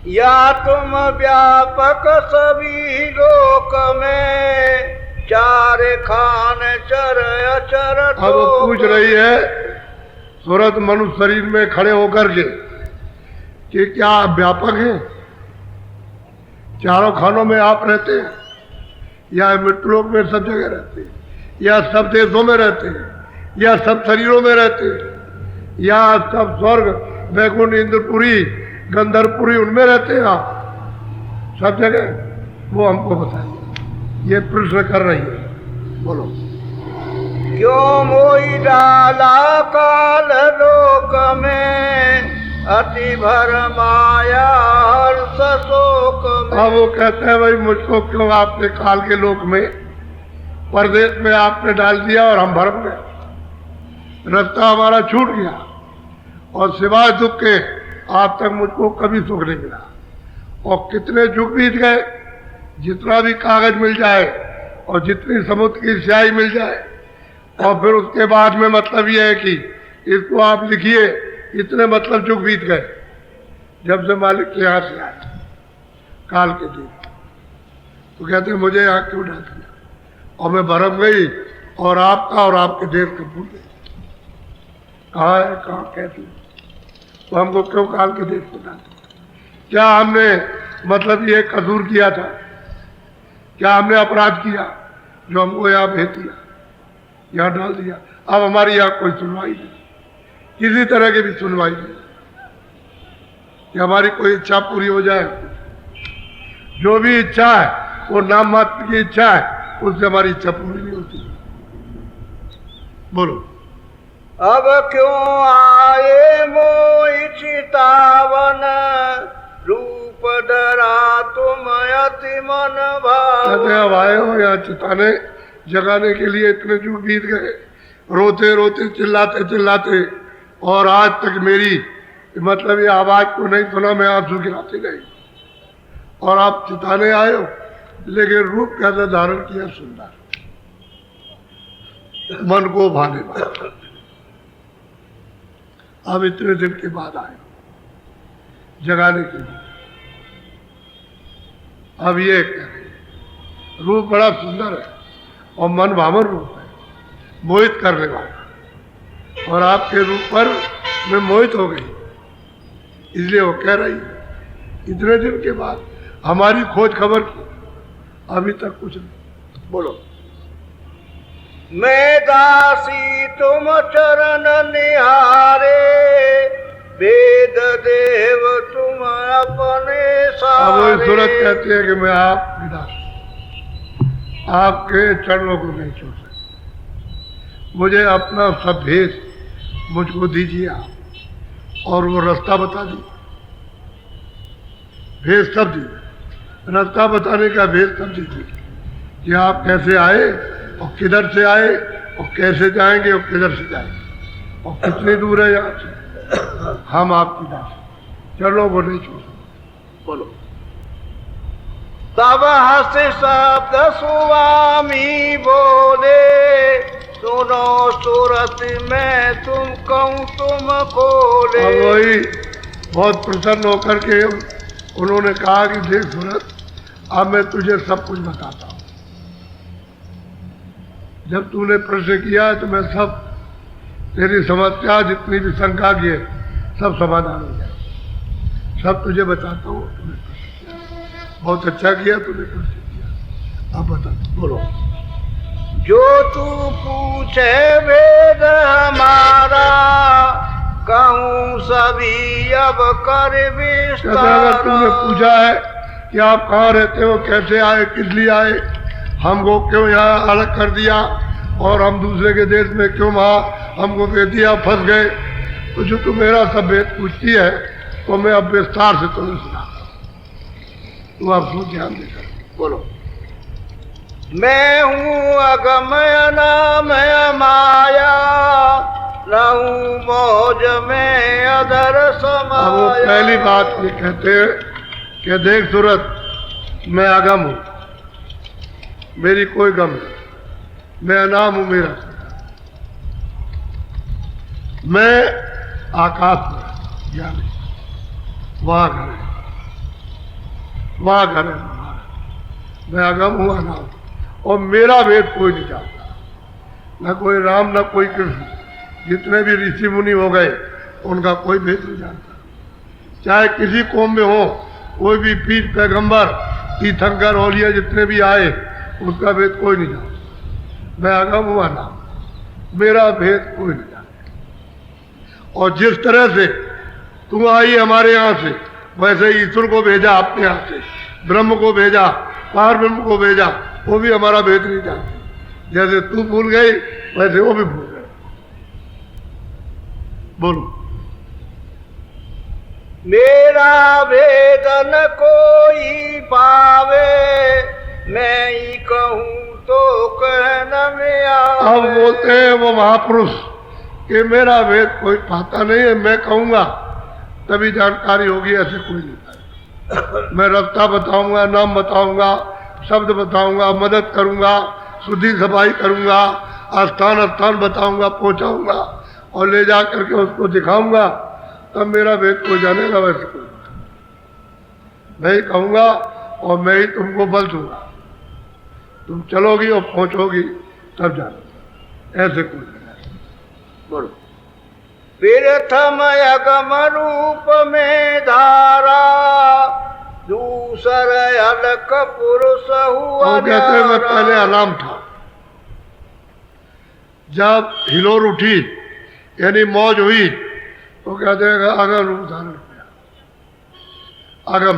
या तुम व्यापक सभी लोक में, चार खान चर अचर। अब वो पूछ रही है सूरत मनुष्य शरीर में खड़े होकर के कि क्या आप व्यापक हैं, चारों खानों में आप रहते हैं, या मृतलोक में सब जगह रहते हैं, या सब देशों में रहते हैं, या सब शरीरों में रहते हैं, या सब स्वर्ग वैकुंठ इंद्रपुरी गंधर्वपुरी उनमें रहते हैं आप सब जगह, वो हमको बताइए। ये प्रश्न कर रही है, बोलो। क्यों मोई डाला काल लोक में अति भर माया हर्ष शोक में। अब वो कहते हैं भाई मुझको क्यों आपने काल के लोक में परदेश में आपने डाल दिया और हम भरम गए, रास्ता हमारा छूट गया और सिवाय दुख के आज तक मुझको कभी सुख नहीं मिला। और कितने युग बीत गए, जितना भी कागज मिल जाए और जितनी समुद्र की स्याही मिल जाए और फिर उसके बाद में मतलब ये है कि इसको आप लिखिए, इतने मतलब युग बीत गए जब से मालिक के यहाँ से आए काल के दिन। तो कहते मुझे यहाँ क्यों डाल दिया और मैं बरफ गई और आपका और आपके देश का भूल गई, कहाँ है कहाँ कैसे, तो हमको क्यों काल के देश को डाल दिया? क्या हमने मतलब ये कसूर किया था, क्या हमने अपराध किया जो हमको यहाँ भेज दिया, यहाँ डाल दिया? अब हमारी यहाँ कोई सुनवाई नहीं, किसी तरह की भी सुनवाई नहीं कि हमारी कोई इच्छा पूरी हो जाए। जो भी इच्छा है वो नाम मात्र की इच्छा है, उससे हमारी इच्छा पूरी नहीं होती। बोलो। अब क्यों आए मोहि चितावन रूप धरा तुम अति मन भाव। कहते अब आए हो यहाँ चिताने जगाने के लिए, इतने युग बीत गए रोते रोते चिल्लाते चिल्लाते और आज तक मेरी मतलब ये आवाज को नहीं सुना, मैं आंसू गिराते गई और आप चिताने आए हो, लेकिन रूप कैसे धारण किया सुंदर, मन को भाने वाला। अब इतने दिन के बाद आए जगाने के लिए। अब ये कह रहे रूप बड़ा सुंदर है और मन भावन रूप है, मोहित करने वाला, और आपके रूप पर मैं मोहित हो गई, इसलिए वो कह रही है इतने दिन के बाद हमारी खोज खबर की, अभी तक कुछ नहीं। बोलो। मैं दासी तुम चरण निहारे वेद देव तुम अपने सारे। अब वो सूरत कहती है कि मैं आपकी दासी, आपके चरणों को नहीं छोड़ सकती, मुझे अपना सब भेष मुझको दीजिए आप, और वो रास्ता बता दीजिए, भेष सब दीजिए, रास्ता बताने का भेष सब दीजिए कि आप कैसे आए और किधर से आए और कैसे जाएंगे और किधर से जाएंगे और कितनी दूर है यहाँ से। हम आपकी दासी, चलो वो नहीं छोड़ सकते। बोलो। तब हस शब्द स्वामी बोले सुनो सूरत में तुम कहूँ तुम खोले। अब वही बहुत प्रसन्न होकर के उन्होंने कहा कि देख सूरत, अब मैं तुझे सब कुछ बताता हूँ। जब तूने प्रश्न किया है तो मैं सब तेरी समस्या जितनी भी शंका की है सब समाधान हो जाए, सब तुझे बताता हूँ। तूने प्रश्न किया, बहुत अच्छा किया तूने प्रश्न किया, अब बता। बोलो। जो तू पूछे वेद हमारा कहूँ सभी अब कर विस्तार। अगर तुमने पूछा है कि आप कहाँ रहते हो, कैसे आए, किस लिए आए, हमको क्यों यहाँ अलग कर दिया और हम दूसरे के देश में क्यों वहाँ हमको भेज दिया, फंस गए, तो जो तू मेरा सब भेद पूछती है तो मैं अब विस्तार से तुम्हें सुनाता हूँ, तू आप सुन ध्यान देकर। बोलो। मैं हूँ अगमय नामय माया रहूं मौज में अधर समाया। अब वो पहली बात ये कहते हैं कि देख सूरत, मैं अगम हूँ, मेरी कोई गम नहीं, मैं अनाम हूँ, मेरा मैं आकाश में जाने वहाँ घर है, वहाँ घर है हमारा, मैं अगम हूँ अनाम, और मेरा भेद कोई नहीं जानता, न कोई राम न कोई कृष्ण, जितने भी ऋषि मुनि हो गए उनका कोई भेद नहीं जानता, चाहे किसी कौम में हो, कोई भी पीर पैगंबर तीर्थंकर औलिया जितने भी आए उसका भेद कोई नहीं जानता। मैं अगम हूँ अनाम, मेरा भेद कोई नहीं जानता। और जिस तरह से तू आई हमारे यहाँ से, वैसे ईश्वर को भेजा अपने यहाँ से, ब्रह्म को भेजा, पार ब्रह्म को भेजा, वो भी हमारा भेद नहीं जानते। जैसे तू भूल गई वैसे वो भी भूल गए। बोलो। मेरा भेद न कोई पावे, मैं ही कहूँ तो कहना में आवे। अब बोलते हैं वो महापुरुष कि मेरा भेद कोई पाता नहीं है, मैं कहूँगा तभी जानकारी होगी, ऐसे कोई नहीं पाएगा। मैं रास्ता बताऊंगा, नाम बताऊंगा, शब्द बताऊंगा, मदद करूंगा, शुद्धि सफाई करूंगा, स्थान स्थान बताऊंगा, पहुंचाऊंगा और ले जा करके उसको दिखाऊंगा, तब मेरा भेद कोई जानेगा। वैसे कोई मैं ही कहूंगा और मैं ही तुमको बल दूंगा, तुम चलोगी और पहुंचोगी तब जानो, ऐसे कोई नहीं। बोलो। प्रथम अगम रूप में धारा, दूसर अलक पुरुष हुआ। और कहते हैं मैं पहले अनाम था। जब हिलोर उठी यानी मौज हुई तो कहते हैं अगम रूप धारण किया। अगम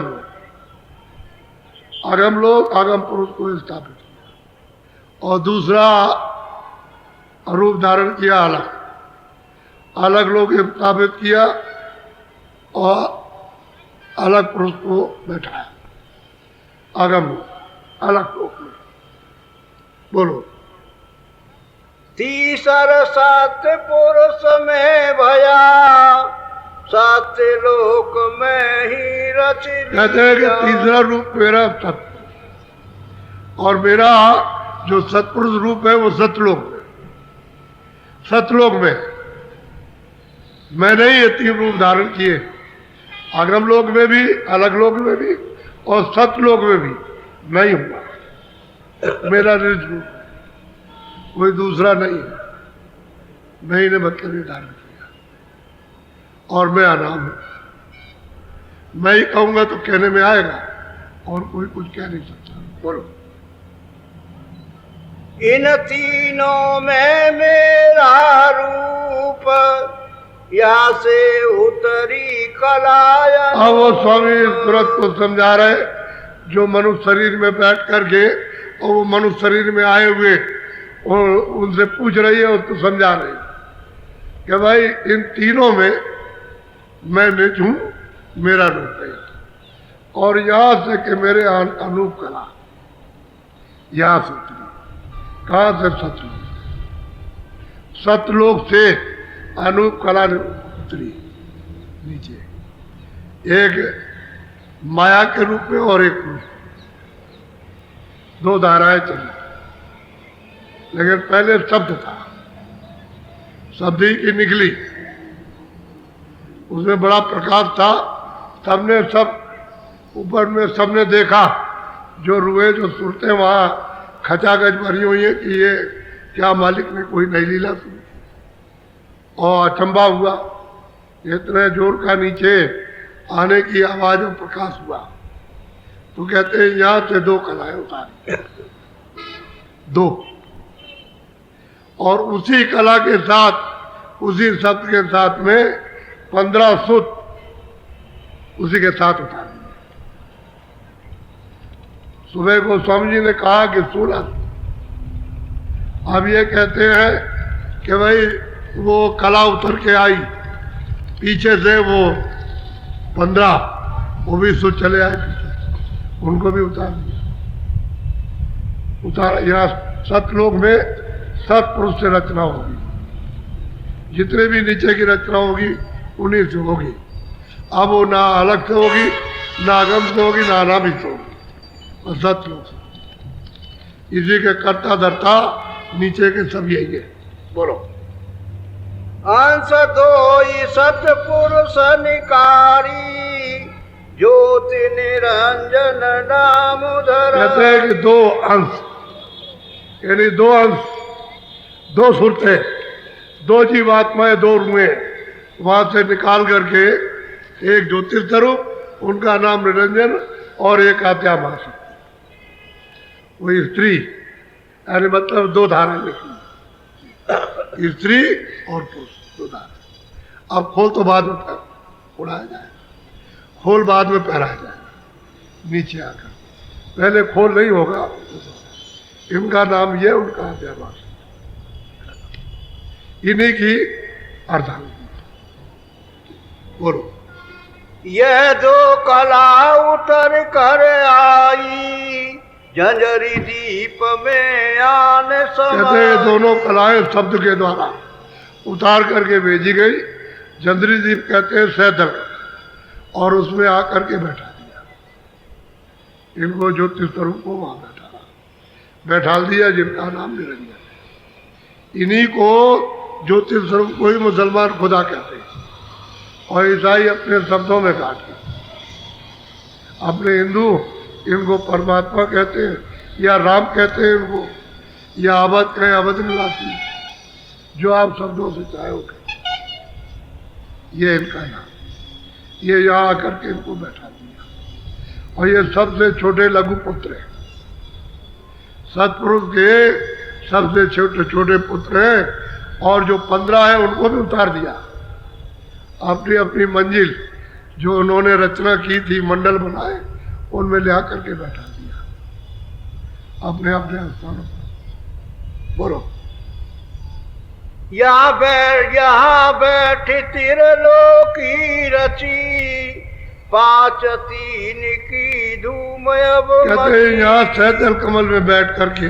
लोग आगम पुरुष को स्थापित किया और दूसरा रूप धारण किया अलग, अलग लोग स्थापित किया और अलग पुरुष को बैठाया। आगम अलग लोग में। बोलो। तीसर सत्य पुरुष में भया, सत्य लोक में ही रच लिया। कहते हैं कि तीसरा रूप मेरा सत्य, और मेरा जो सत्पुरुष रूप है वो सतलोक में, सतलोक में मैंने ही ये तीन रूप धारण किए। आगम लोक में भी, अलग लोक में भी और सतलोक में भी मैं ही हूँ। मेरा निज रूप है, कोई दूसरा नहीं है। मैं ही ने मतलब ये धारण किया और मैं अनाम हूं। मैं ही कहूंगा तो कहने में आएगा और कोई कुछ कह नहीं सकता। बोलो। इन तीनों में मेरा रूप, यहाँ से उतरी कलाया। अब वो स्वामी तुरंत को समझा रहे, जो मनुष्य शरीर में बैठ करके और वो मनुष्य शरीर में आए हुए और उनसे पूछ रही है, उसको समझा रही कि भाई इन तीनों में मैं निज हूं, मेरा रूप है। और यहां से कि मेरे अनूप कला यहां से उतरी। कहां से? सतलोक। सतलोक से अनूप कला ने उतरी नीचे, एक माया के रूप में और एक रूप, दो धाराएं चली। लेकिन पहले शब्द था, शब्द ही की निकली, उसमें बड़ा प्रकाश था। सबने सब ऊपर में सबने देखा, जो रुए जो सुनते वहां खचाखच भरी हुई है कि ये क्या मालिक ने कोई नई लीला सुनी। और अचंबा हुआ, इतने जोर का नीचे आने की आवाज में प्रकाश हुआ। तो कहते हैं यहां से दो कलाएं उतारी, दो, और उसी कला के साथ, उसी शब्द के साथ में 15 सूत्र उसी के साथ उतार दिए। सुबह को स्वामी जी ने कहा कि 16। अब ये कहते हैं कि भाई वो कला उतर के आई, पीछे से वो 15 वो भी सूत्र चले आए पीछे, उनको भी उतार दिया। उतार यहाँ सतलोक में सतपुरुष से रचना होगी, जितने भी नीचे की रचना होगी उन्हीं से होगी। अब वो ना अलग से होगी, ना आगम से होगी, ना अनामी से होगी, और सतलोक से। इसी के कर्ता धर्ता नीचे के सब यही है। बोलो। अंश धोई सत्य पुरुष निकारी, ज्योति निरंजन दामोदर। कहते हैं कि दो अंश, यानी दो अंश, दो सुरते, दो जीवात्माएं, दो रूहें वहां से निकाल करके एक ज्योतिष स्वरूप, उनका नाम निरंजन, और एक आत्यामास, वो स्त्री, यानी मतलब दो धाराएं लिखी, स्त्री और पुरुष, दो धाराएं। अब खोल तो बाद में उड़ाया जाए, खोल बाद में पहराया जाएगा नीचे आकर, पहले खोल नहीं होगा। इनका नाम ये, उनका व्यवहार, इन्हीं की अर्धांगिनी। बोलो। यह दो कला उतर कर आई, झंझरी दीप में आन कहते हैं समाई। दोनों कलाएं शब्द के द्वारा उतार करके भेजी गई। झंझरी दीप कहते हैं सैदल, और उसमें आकर के बैठा दिया इनको, ज्योतिष स्वरूप को वहां बैठाल दिया, जिनका नाम निरंजन है। इन्हीं को ज्योतिष स्वरूप को ही मुसलमान खुदा कहते हैं, और ईसाई अपने शब्दों में काट के, अपने हिंदू इनको परमात्मा कहते हैं, या राम कहते हैं इनको, या अवध कहें, अवध निवासी, जो आप शब्दों से चाहे हो कहें। ये इनका नाम, ये यहाँ आकर के इनको बैठा दिया। और ये सबसे छोटे लघु पुत्र हैं, सतपुरुष के सबसे छोटे छोटे पुत्र हैं। और जो 15 है उनको भी उतार दिया, अपनी अपनी मंजिल जो उन्होंने रचना की थी, मंडल बनाए, उनमें ले आकर के बैठा दिया अपने अपने स्थानों पर। बोलो। यहाँ बैठी त्रिलोकी रची, 5 3 की धूम अब कहते हैं यहाँ सैदल कमल में बैठ करके,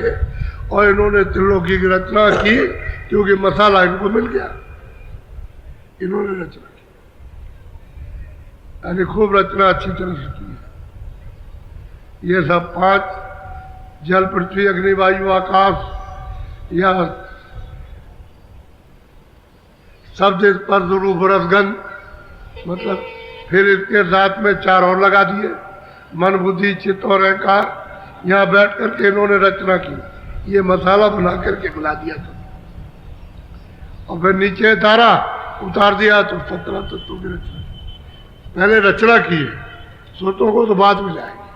और इन्होंने त्रिलोकी की रचना की, क्योंकि मसाला इनको मिल गया, इन्होंने रचना की, यानी खूब रचना अच्छी तरह से की है। ये सब 5 जल पृथ्वी अग्नि वायु आकाश, या शब्द स्पर्श रूप रसगंध, मतलब फिर इसके साथ में 4 और लगा दिए, मन बुद्धि चित्त और अहंकार। यहाँ बैठ करके इन्होंने रचना की, ये मसाला बना करके मिला दिया था, और फिर नीचे तारा उतार दिया, तो 17 तत्वों की रचना। पहले रचना की है, सोचों को तो बाद में जाएंगे,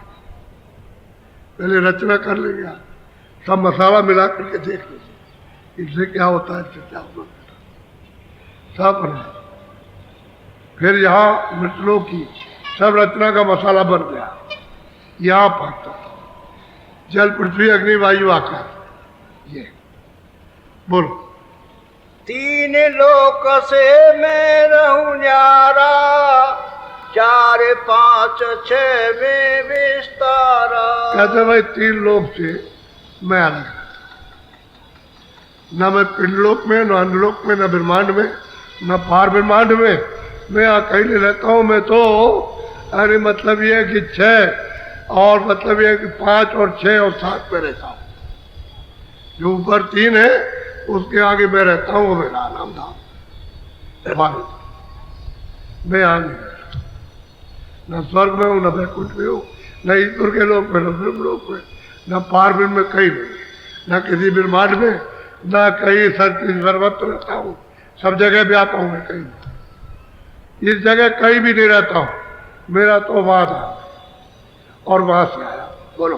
पहले रचना कर लेंगे, सब मसाला मिला करके देख लीजिए इससे क्या होता है, इससे क्या होता है, सब बना। फिर यहाँ मृतलों की सब रचना का मसाला बन गया। यहाँ पाता जल पृथ्वी अग्नि वायु आकाश, ये बोलो। 3 लोक से मैं रहूं न्यारा, 4 5 6 में विस्तारा। कहते भाई 3 लोक से मैं अलग, न मैं पिंडलोक में, न अंडलोक में, न ब्रह्मांड में, न पार ब्रह्मांड में, मैं अकेले रहता हूँ। मैं तो अरे मतलब ये है कि 6 और मतलब ये है कि 5 और 6 और 7 में रहता हूँ। जो ऊपर 3 है उसके आगे मैं रहता हूँ, वो मेरा नाम धाम। मैं यहाँ नहीं रहता, न स्वर्ग में हूँ, न वैकुंठ में हूँ, न ईश्वर के लोक में, न ब्रह्म लोक में, न पार ब्रह्म में, कहीं नहीं, न किसी ब्रह्मांड में, न कहीं सर्वत्र रहता हूँ, सब जगह व्यापा हूँ, मैं कहीं नहीं, इस जगह कहीं भी नहीं रहता हूँ। मेरा तो वहां था और वहां से आया। बोलो।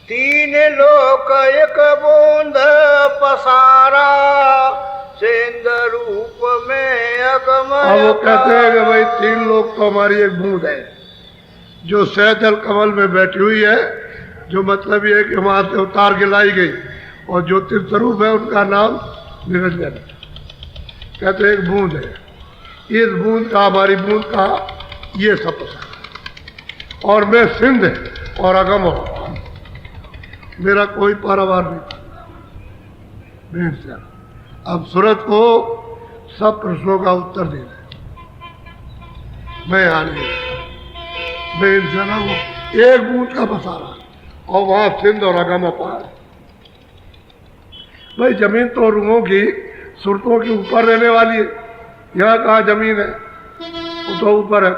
3 लोक एक बूंद पसारा, सेंद रूप में अगम। अब वो कहते हैं कि भाई 3 लोक तो हमारी एक बूंद है, जो सैदल कमल में बैठी हुई है, जो मतलब ये है कि वहां से उतार के लाई गई, और ज्योतिष स्वरूप है, उनका नाम निरंजन है। कहते एक बूंद है, इस बूंद का, हमारी बूंद का ये सब पसंद, और मैं सिंध और अगम हो, मेरा कोई पारावार नहीं। अब सूरत को सब प्रश्नों का उत्तर देना है, मैं यहाँ नहीं, मैं इंसान हूँ, एक बूंद का बसारा, और वहां सिंध और अगम अपार। भाई जमीन तो रूहों की, सुरतों के ऊपर रहने वाली है, यहाँ कहाँ जमीन है, वो तो ऊपर है,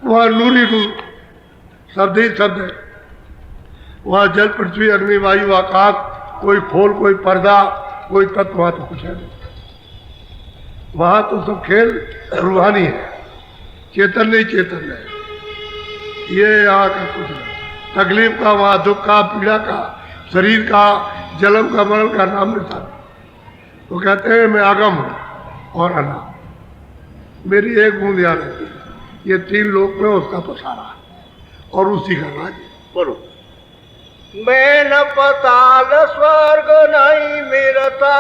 वहाँ नूरी नूर, शब्द ही शब्द है, वहाँ जल पृथ्वी अग्नि वायु आकाश, कोई खोल, कोई पर्दा, कोई तत्व, वहाँ तो कुछ है नहीं। वहाँ तो सब खेल रूहानी है, चेतन नहीं चेतन है, ये यहाँ का कुछ नहीं। तकलीफ का, वहाँ दुख का, पीड़ा का, शरीर का, जन्म का, मरण का नाम निशान। तो कहते हैं मैं आगम हूँ और अनाम, मेरी एक बूंद यहाँ रहती है। ये 3 लोक में उसका पसारा है और उसी का राज है। बोलो। मैं न पताल स्वर्ग नहीं मिलता,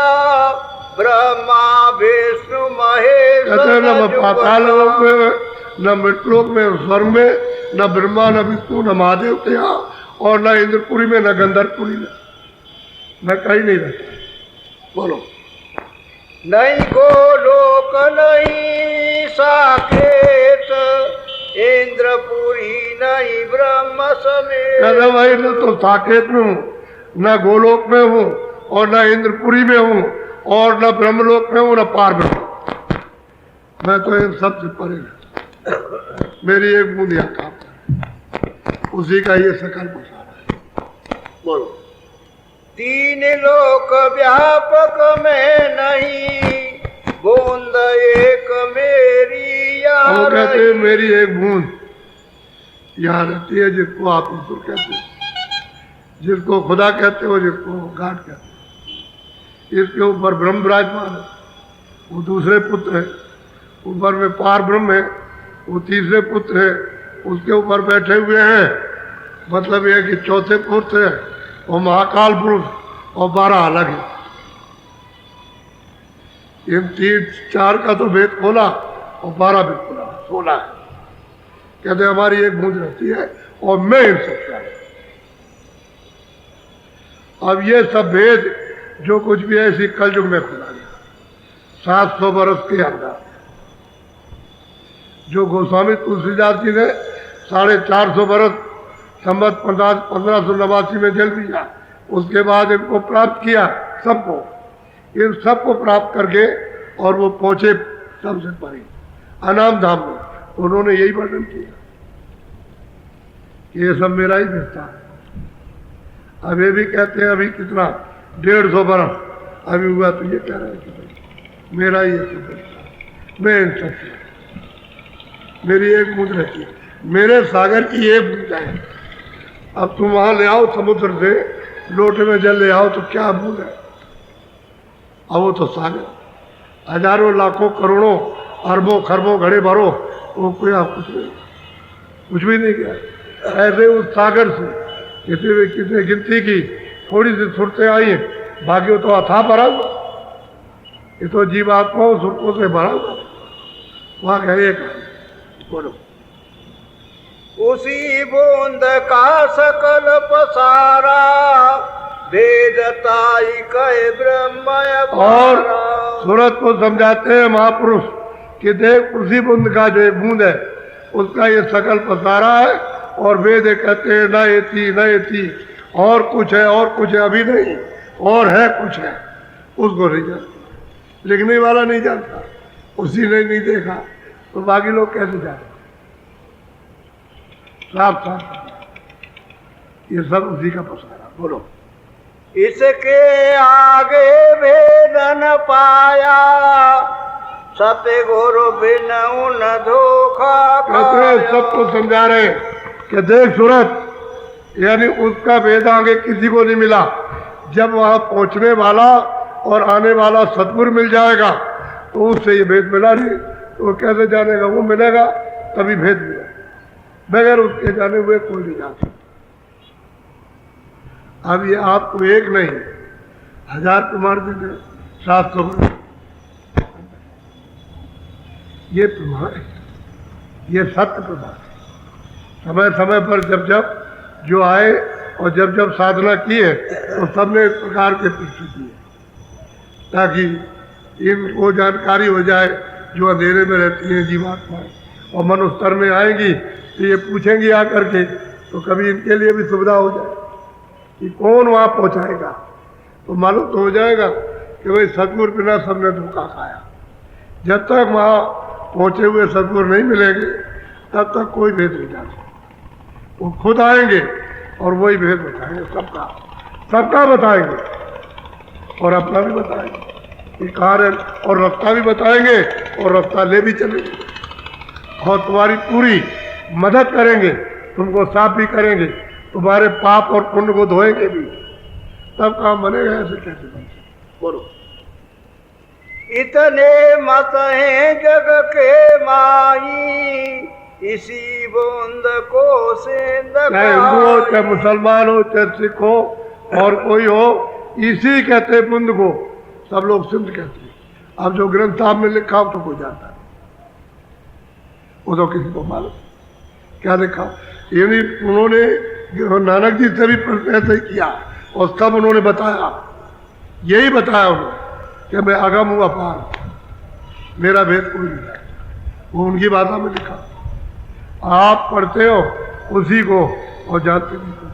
ब्रह्मा विष्णु महेश कहते हैं न पाताल लोक में, न मृतलोक में, स्वर्ग में, न ब्रह्मा, न विष्णु, न महादेव के यहाँ, और न इंद्रपुरी में, न गंधर्वपुरी में, मैं कहीं नहीं रहता। बोलो। नहीं गोलोक नहीं साकेत, इंद्रपुरी नहीं ब्रह्म समेत। कहते भाई न तो साकेत में हूँ, न गोलोक में हूँ, और न इंद्रपुरी में हूँ, और न ब्रह्मलोक में हूँ, न पार में हूँ। मैं तो इन सब से परे रहता। मेरी एक बूंद यहाँ काम कर, उसी का ये सकल पसारा है। बोलो। 3 लोक व्यापक में नहीं, बूंद एक मेरी हम यार। कहते हैं मेरी एक बूंद यहाँ रहती है, जिसको आप ईश्वर कहते हैं, जिसको खुदा कहते हो, जिसको गाड कहते हैं। इसके ऊपर ब्रह्म विराजमान है, वो दूसरे पुत्र है। ऊपर में पार ब्रह्म है, वो तीसरे पुत्र है, उसके ऊपर बैठे हुए हैं। मतलब यह कि चौथे पुत्र है और महाकाल पुरुष, और 12 अलग है। इन 4 का तो भेद खोला और 12 भेद खोला, 16 है। कहते हमारी एक बूंद रहती है और मैं इन सबसे आया। अब ये सब भेद जो कुछ भी है इसी कलयुग में खुला गया। 700 वर्ष के अंदर जो गोस्वामी तुलसीदास जी ने 450 वर्ष संवत 1589 में जल दिया, उसके बाद इनको प्राप्त किया, सबको, इन सबको प्राप्त करके, और वो पहुंचे सबसे परे अनाम धाम में। उन्होंने यही वर्णन किया कि ये सब मेरा ही हिस्सा है। अब ये भी कहते हैं अभी कितना 150 वर्ष अभी हुआ, तो ये कह रहे हैं कि भाई मेरा ही हिस्सा, मैं इन सबसे, मेरी एक बूंद रहती है, मेरे सागर की एक बूंद है। अब तुम वहां ले आओ समुद्र से लोटे में जल ले आओ तो क्या बूंद है, अब वो तो सागर, हजारों लाखों करोड़ों अरबों खरबों घड़े भरो, वो कोई आप कुछ भी नहीं किया। ऐसे उस सागर से किसी गिनती की थोड़ी सी सुरतें आई हैं, बाकी तो अथाह भरा हुआ, ये तो जीवात्माओं सुरतों से भरा हुआ। वहां कहे बोलो। उसी बूंद का सकल पसारा, वेदताई कहे ब्रह्म। और सूरत को समझाते हैं महापुरुष कि देख उसी बूंद का जो बूंद है उसका ये सकल पसारा है, और वेद कहते हैं न एति न एति, और कुछ है और कुछ है, अभी नहीं, और है कुछ है, उसको नहीं जानता, लिखने वाला नहीं जानता, उसी ने नहीं देखा, तो बाकी लोग कैसे जाने। साफ साफ ये सब उसी का पसारा। बोलो। इसके आगे भेद न पाया, सतगुरु बिन उन धोखा कहते हैं सबको समझा रहे कि देख सूरत, यानी उसका भेद आगे किसी को नहीं मिला। जब वहां पहुंचने वाला और आने वाला सतगुरु मिल जाएगा तो उससे ये भेद मिला नहीं, तो वो कैसे जानेगा, वो मिलेगा तभी भेद मिलेगा, बगैर उसके जाने हुए कोई नहीं जा सकता। अब ये आपको एक नहीं 1000 प्रमाण देते, 700 ये प्रमाण है, ये सत्य प्रमाण है। समय समय पर जब जब जो आए और जब जब साधना की है तो सबने इस प्रकार के पीछे किए, ताकि इनको जानकारी हो जाए जो अंधेरे में रहती हैं जीवात्माएं, और मनुष्य स्तर में आएंगी तो ये पूछेंगी आकर के, तो कभी इनके लिए भी सुविधा हो जाए कि कौन वहाँ पहुँचाएगा, तो मालूम तो हो जाएगा कि भाई सतगुरु बिना सबने धोखा खाया। जब तक वहाँ पहुँचे हुए सतगुरु नहीं मिलेंगे तब तक कोई भेद नहीं जा सकता। वो खुद आएंगे और वही भेद बताएंगे, सबका बताएंगे, और अपना भी बताएंगे कि कहाँ है, और रास्ता भी बताएंगे और रास्ता ले भी चलेंगे, और तुम्हारी पूरी मदद करेंगे, तुमको साफ भी करेंगे, तुम्हारे पाप और पुण्य को धोएंगे भी, तब काम बनेगा। ऐसे कैसे बन सकते? बोलो। इतने मत हैं जग के माई, इसी बूंद को सेंध चाहे हिंदू हो, चाहे मुसलमान हो, चाहे सिख हो और कोई हो, इसी कहते बूंद को सब लोग सिंध कहते हैं। अब जो ग्रंथ साहब में लिखा हो तो कोई जानता है, वो तो किसी को मालूम क्या लिखा। यानी उन्होंने नानक जी से भी प्रश्न ऐसे ही किया और सब उन्होंने बताया, यही बताया उन्होंने कि मैं अगम हूँ अपार, मेरा भेद कोई नहीं है। वो उनकी भाषा में लिखा, आप पढ़ते हो उसी को और जानते नहीं हो।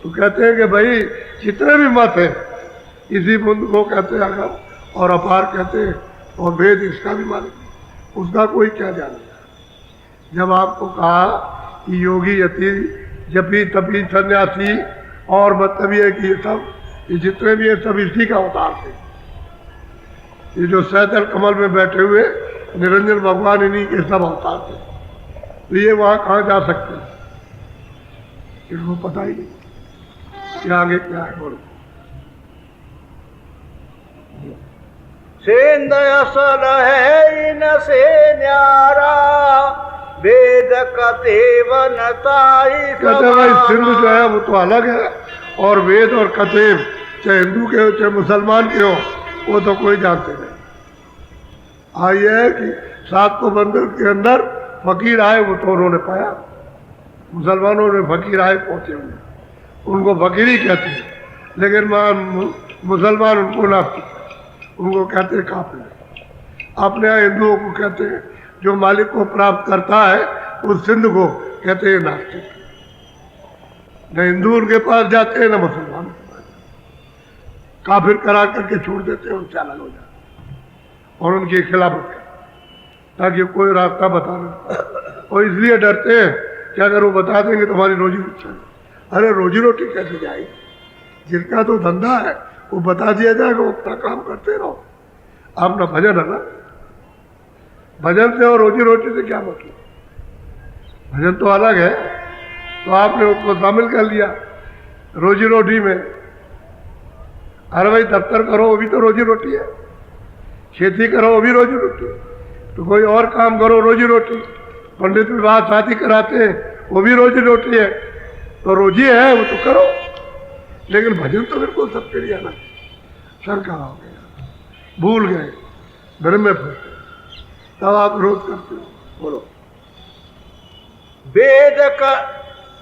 तो कहते हैं कि भाई जितने भी मत है इसी बुंद को कहते हैं अगम और अपार कहते हैं, और भेद इसका भी मालूम, उसका कोई क्या जानेगा। जब आपको कहा कि योगी यति जपी तपी सन्यासी और मतलब ये कि ये जितने भी है सब इसी का अवतार थे। ये जो सैदल कमल में बैठे हुए निरंजन भगवान इन्हीं के सब अवतार थे। तो ये वहाँ कहाँ जा सकते हैं, इनको पता ही नहीं कि आगे क्या है। बोलो। सेंध असल है इनसे न्यारा, वेद कते वनताई कहते हैं भाई सिंध जो है वो तो अलग है, और वेद और कतेब चाहे हिंदू के हो चाहे मुसलमान के हो वो तो कोई जानते नहीं। आई है कि 700 बंदर के अंदर फकीर आए, वो तो उन्होंने पाया। मुसलमानों में फकीर आए पहुंचे हुए, उनको फकीर ही कहते हैं, लेकिन मुसलमान उनको नास्तिक, उनको कहते हैं काफिर। अपने यहाँ हिंदुओं को कहते हैं जो मालिक को प्राप्त करता है, उस सिंध को कहते हैं नास्तिक। न हिंदू उनके पास जाते हैं न मुसलमान के पास, काफिर करा करके छोड़ देते हैं, उनसे अलग हो जाते और उनके खिलाफ होते हैं ताकि कोई रास्ता बता रहे। और इसलिए डरते हैं कि अगर वो बता देंगे तो हमारी रोजी रोटी चले। अरे रोजी रोटी कैसे जाएगी? जिनका तो धंधा है वो बता दिया जाएगा, वो अपना काम करते रहो। अपना भजन है ना, भजन से और रोजी रोटी से क्या मतलब? भजन तो अलग है, तो आपने उसको शामिल कर लिया रोजी रोटी में। अरे भाई दफ्तर करो वो भी तो रोजी रोटी है, खेती करो वो भी रोजी रोटी है, तो कोई और काम करो रोजी रोटी, पंडित विवाह शादी कराते हैं वो भी रोजी रोटी है, तो रोजी है वो तो करो। लेकिन भजन तो बिल्कुल सबके लिए आना। सर कहाँ हो गया, भूल गए, घर में फंसे, तब आप रोज करते हो। बोलो। वेद का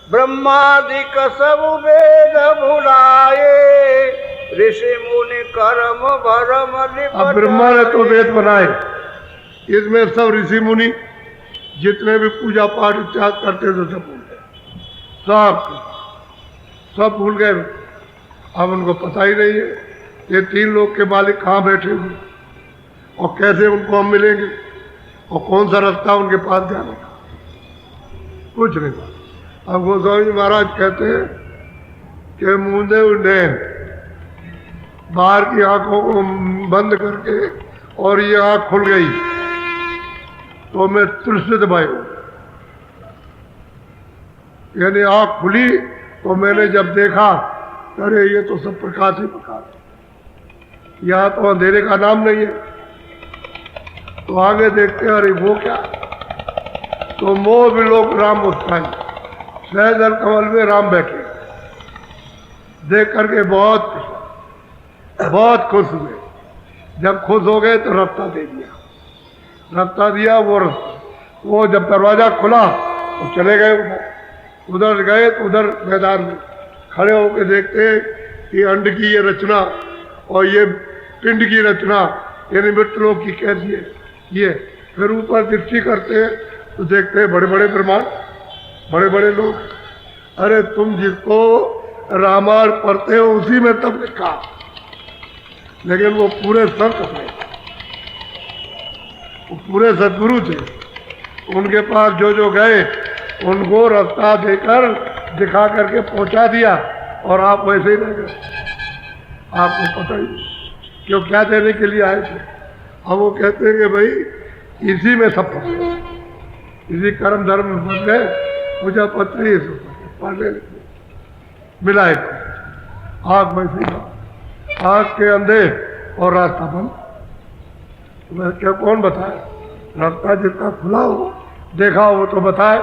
ब्रह्मादिक सब वेद भुलाए, ऋषि मुनि कर्म भरम अब ब्रह्मा ने तो वेद बनाए, इसमें सब ऋषि मुनि जितने भी पूजा पाठ इत्यादि करते थे सब भूल गए, सब भूल गए। अब उनको पता ही नहीं है ये 3 लोग के मालिक कहाँ बैठे हुए और कैसे उनको हम मिलेंगे और कौन सा रास्ता उनके पास जाने का, कुछ नहीं पता। अब गोस्वामी जी महाराज कहते हैं कि मूंदे उन्हें बाहर की आंखों को बंद करके और ये आंख खुल गई तो मैं तृषित भाई हूं। यानी आंख खुली तो मैंने जब देखा, अरे ये तो सब प्रकाश ही प्रकाश, यहाँ तो अंधेरे का नाम नहीं है। तो आगे देखते हैं, अरे वो क्या, तो मोह विलोक राम मुस्कान, सहजल कमल में राम बैठे, देख करके बहुत खुश हुए। जब खुश हो गए तो रास्ता दे दिया, रास्ता दिया। वो जब दरवाजा खुला तो चले गए उधर गए तो उधर मैदान में खड़े होकर देखते हैं कि अंड की ये रचना और ये पिंड की रचना यानी मृतलोक की कैसी है ये। फिर ऊपर दृष्टि करते हैं तो देखते हैं बड़े बड़े ब्रह्मांड, बड़े बड़े लोग। अरे तुम जिसको रामायण पढ़ते हो उसी में तब लिखा, लेकिन वो पूरे संत थे, वो पूरे सदगुरु थे, उनके पास जो गए उनको रास्ता देकर दिखा करके पहुंचा दिया और आप वैसे ही रह गए। आपको पता ही नहीं क्यों क्या देने के लिए आए थे। अब वो कहते हैं कि भाई इसी में सब फंस गए, इसी कर्म धर्म में फंस गए, पूजा पत्री पढ़ने लिखने मिला एक आँख में सीधा, आँख के अंधे और रास्ता बंद। तुम्हें क्या कौन बताए? रास्ता जिसका खुला हो, देखा हो तो बताए,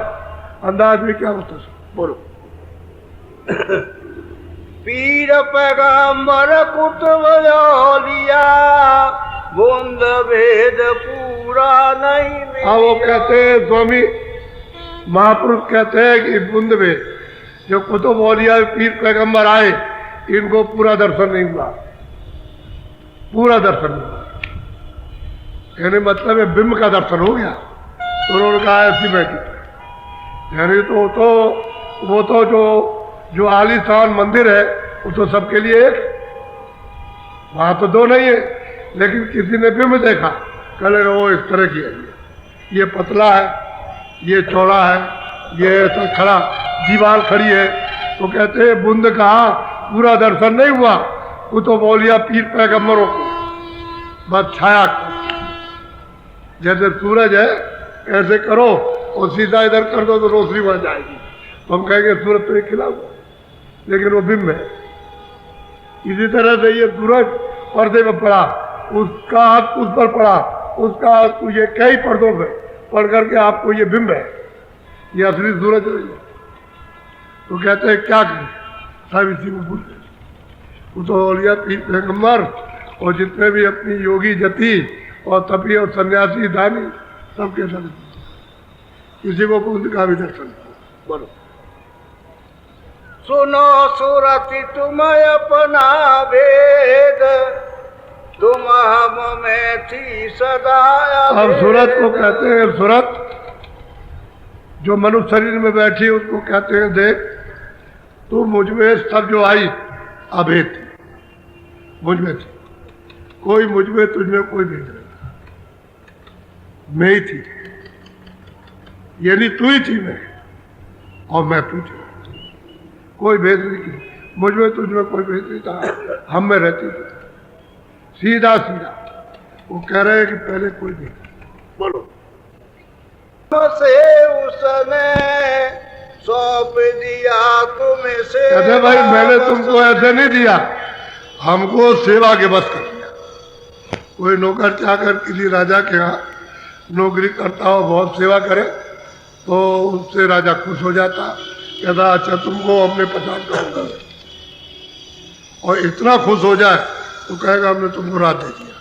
अंदाज में क्या बता सकते? बोलो। पीर पैगंबर कुतुब औलिया, बुंद भेद पूरा नहीं मिला। हाँ, वो कहते हैं, स्वामी महापुरुष कहते हैं कि बुंद भेद, जो कुतुब औलिया पीर पैगंबर आए, इनको पूरा दर्शन नहीं हुआ, पूरा दर्शन नहीं हुआ। यानी मतलब है बिंब का दर्शन हो गया, तो उन्होंने कहा ऐसी बैठी। यानी तो वो तो जो आलीशान मंदिर है वो तो सबके लिए एक, वहां तो दो नहीं है, लेकिन किसी ने बिंब देखा, कहेगा वो इस तरह की है, ये पतला है, ये चौड़ा है, ये ऐसा खड़ा दीवार खड़ी है, तो कहते हैं बुंद कहा पूरा दर्शन नहीं हुआ, वो तो बोलिया पीर पैगंबरों को बस छाया। जैसे सूरज है ऐसे करो और सीधा इधर कर दो तो रोशनी बढ़ जाएगी, तो हम कहेंगे सूरज तो एक खिला हुआ, लेकिन वो बिंब है। इसी तरह से ये सूरज पर्दे में पड़ा, उसका हाथ उस पर पड़ा, उसका हाथ ये कई पर्दों में पढ़ करके आपको ये बिंब है, ये असली सूरज नहीं है। तो कहते हैं क्या करें, सब इसी को भूलते। वो तो औलिया पीर पैगंबर और जितने भी अपनी योगी जति और तपी और सन्यासी दानी सबके दर्शन, किसी को बुद्ध का भी दर्शन। बोलो। सुनो सुरति तुम अपना भेद, तुम हम में थी सदा। अब सूरत को कहते हैं, सूरत जो मनुष्य शरीर में बैठी उसको कहते हैं देख, तू मुझ में सब जो आई अभेद थी, मुझ में थी, कोई मुझ में तुझ में कोई भेद नहीं, मैं ही थी, यानी तू ही थी मैं और मैं तू थी, कोई भेद नहीं की, मुझ में तुझ में कोई भेद नहीं था, हम में रहती थी सीधा सीधा। वो कह रहे हैं कि पहले कोई भेद नहीं। बोलो। से उसने सौंप दिया तुम्हें से, कहते भाई मैंने तुमको ऐसे नहीं दिया, हमको सेवा के बस कर दिया। कोई नौकर चाकर किसी राजा के यहाँ नौकरी करता हो, बहुत सेवा करे तो उससे राजा खुश हो जाता, कहता अच्छा तुमको हमने 50 करोड़ कर दिया, और इतना खुश हो जाए तो कहेगा हमने तुमको राज दे दिया।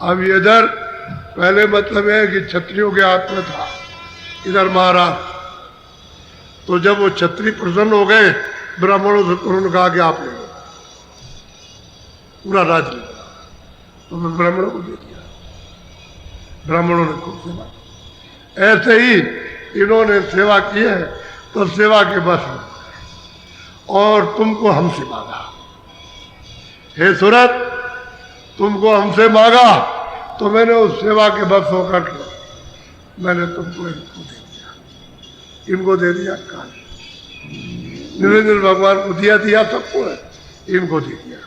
अब इधर पहले मतलब है कि क्षत्रियों के हाथ में था, इधर महाराज, तो जब वो क्षत्रिय प्रसन्न हो गए ब्राह्मणों से, उन्होंने कहा कि आप ले लो पूरा राज ले लो, तो मैं ब्राह्मणों को दे दिया, ब्राह्मणों ने खूब सेवा। ऐसे ही इन्होंने सेवा की है तो सेवा के बस में, और तुमको हमसे मांगा, हे सूरत तुमको हमसे मांगा तो मैंने उस सेवा के बस होकर के मैंने तुमको इनको दे दिया, इनको दे दिया काल, निरंजन भगवान को दिया सबको है, इनको दे दिया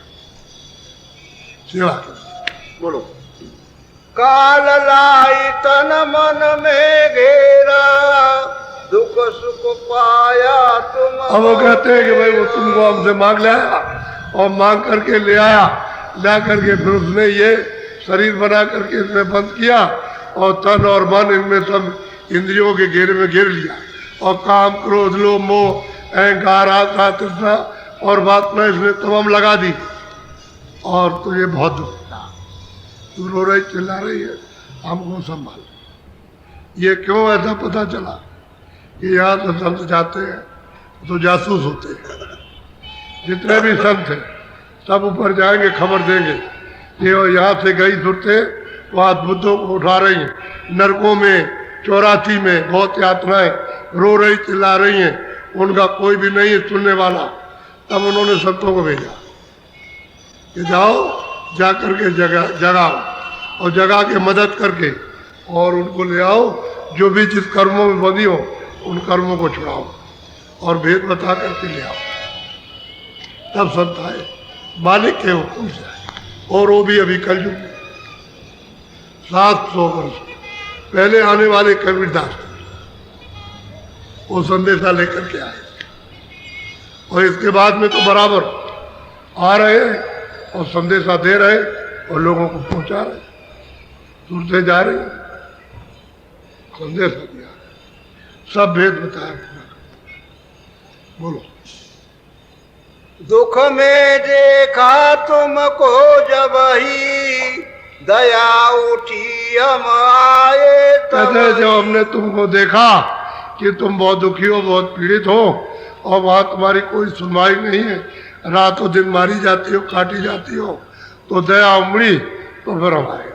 सेवा के। बोलो। काल लाई तन मन में घेरा, दुख सुख पाया तुम। अब वो कहते हैं कि भाई वो तुमको हमसे मांग लाया, और मांग करके ले आया, ला करके फिर उसने ये शरीर बना करके इसमें बंद किया, और तन और मन इनमें सब इंद्रियों के घेरे में घेर लिया, और काम क्रोध लोभ मोह अहंकार आशा तृष्णा और वासना इसमें तमाम लगा दी, और तुझे बहुत दुख था, तू रो रही चिल्ला रही है, हमको संभाल। ये क्यों ऐसा पता चला कि यहाँ से संत जाते हैं तो जासूस होते हैं, जितने भी संत हैं सब ऊपर जाएंगे खबर देंगे, ये यहाँ से गई सुरते तो आज बुद्धों को उठा रही हैं, नरकों में 84 में बहुत यात्राएं, रो रही चिल्ला रही हैं, उनका कोई भी नहीं है सुनने वाला। तब उन्होंने संतों को भेजा कि जाओ जा करके जगाओ, और जगा के मदद करके और उनको ले आओ, जो भी जिस कर्मों में बंधी हो उन कर्मों को छुड़ाओ और भेद बता करके ले आओ। तब संत आए मालिक के हुक्म से, और वो भी अभी कलयुग में 700 वर्ष पहले आने वाले कबीरदास, वो संदेशा लेकर के आए और इसके बाद में तो बराबर आ रहे हैं और संदेशा दे रहे और लोगों को पहुंचा रहे, दूर से जा रहे हैं, संदेशा दिया, सब भेद बताया पूरा। बोलो। दुख में देखा तुमको जब ही दया उठी हम आए कहते हैं जब हमने तुमको देखा कि तुम बहुत दुखी हो, बहुत पीड़ित हो और वहां तुम्हारी कोई सुनवाई नहीं है, रातों दिन मारी जाती हो, काटी जाती हो, तो दया उमड़ी तो फिर हम आए,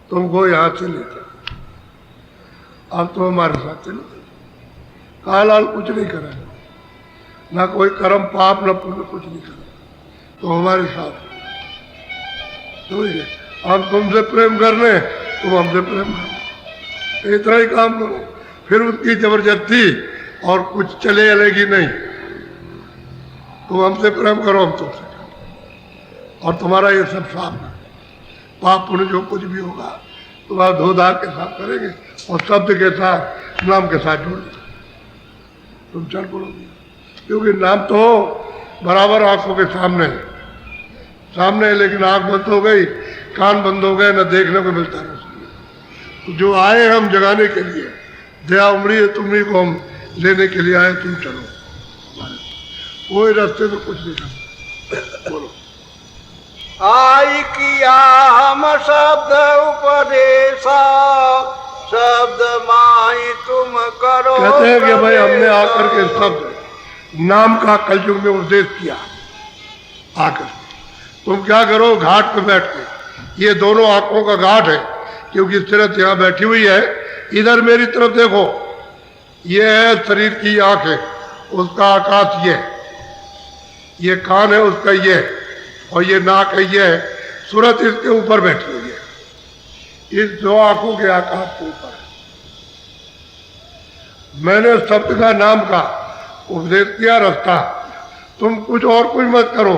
तुमको यहाँ से ले चले, अब तो हमारे साथ चलो। कालाल कुछ नहीं करेगा, ना कोई कर्म पाप न पुण्य कुछ नहीं करेगा, तो हमारे साथ हम तुमसे प्रेम करने, तुम हमसे प्रेम करो, इतना ही काम करो। फिर उनकी जबरदस्ती और कुछ चलेगी नहीं, तुम हमसे प्रेम करो, हम तुमसे करो, और तुम्हारा ये सब साफ है, पाप पुण्य जो कुछ भी होगा तुम्हारा धो धा के साथ करेंगे और शब्द के साथ नाम के साथ जोड़ तुम चल पड़ोगे, क्योंकि नाम तो बराबर आंखों के सामने है, सामने है, लेकिन आंख बंद हो गई, कान बंद हो गए, न देखने को मिलता न सुनने। तो जो आए हम जगाने के लिए, दया उमड़ी है तुम्ही को हम लेने के लिए आए, तुम चलो, कोई रास्ते तो कुछ नहीं कर। बोलो। आई किया हम शब्द उपदेशा, शब्द माही तुम करो। कहते हैं कि भाई हमने आकर के शब्द नाम का कलयुग में उपदेश किया, आकर तुम क्या करो, घाट पे बैठ के, ये दोनों आंखों का घाट है, क्योंकि सिरत यहाँ बैठी हुई है, इधर मेरी तरफ देखो, ये है शरीर की आंख है, उसका आकाश ये कान है उसका ये, और ये नाक है ये, सूरत इसके ऊपर बैठी हुई है, इस दो आंखों के आकाश के ऊपर। मैंने शब्द का नाम का उपदेश किया रास्ता, तुम कुछ और कुछ मत करो,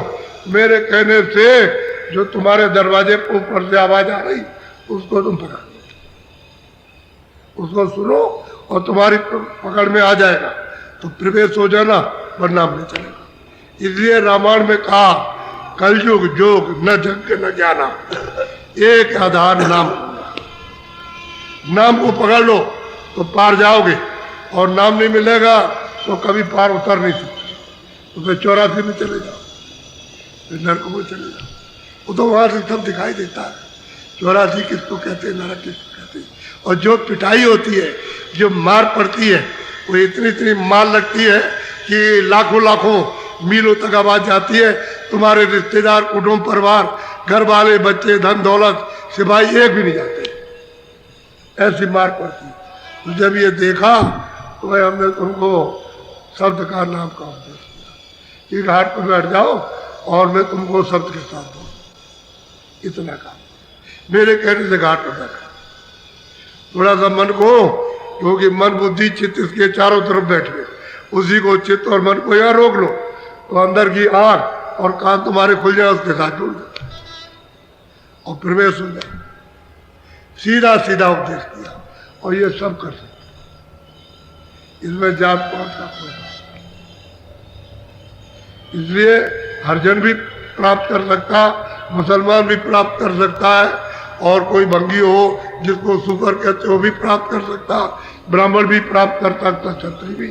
मेरे कहने से जो तुम्हारे दरवाजे पर ऊपर से आवाज आ रही उसको तुम पकड़ लो, उसको सुनो और तुम्हारी पकड़ में आ जाएगा तो प्रवेश हो जाना, वरना नहीं चलेगा। इसलिए रामायण में कहा कलयुग जोग न जग न जाना, एक आधार नाम, नाम को पकड़ लो तो पार जाओगे, और नाम नहीं मिलेगा तो कभी पार उतर नहीं सकते, तो फिर 84 में चले जाओ, फिर नरक में चले जाओ, वो तो वहां से सब दिखाई देता है, 84 किसको कहते हैं, नरक किसको कहते हैं। और जो पिटाई होती है, जो मार पड़ती है, वो इतनी इतनी मार लगती है कि लाखों लाखों मीलों तक आवाज जाती है, तुम्हारे रिश्तेदार, कुटुंब, परिवार, घर वाले, बच्चे, धन दौलत, सिपाही एक भी नहीं जाते, ऐसी मार पड़ती। तो जब ये देखा तो भाई हमने तुमको शब्द का नाम का उपदेश किया कि घाट पर बैठ जाओ और मैं तुमको शब्द के साथ दूँ, इतना काम मेरे कहने से घाट पर बैठा। थोड़ा सा मन को, क्योंकि मन बुद्धि चित्त इसके चारों तरफ बैठे, उसी को चित्त और मन को यहाँ रोक लो तो अंदर की आंख और कान तुम्हारे खुल जाए, उसके साथ जुड़ जाए और प्रवेश हो जाए। सीधा सीधा उपदेश किया और ये सब कर सकते, इसमें जात पात का कोई, इसलिए हरिजन भी प्राप्त कर सकता, मुसलमान भी प्राप्त कर सकता है, और कोई भंगी हो जिसको सुकर कहते हो भी प्राप्त कर सकता, ब्राह्मण भी प्राप्त कर सकता, क्षत्रिय भी,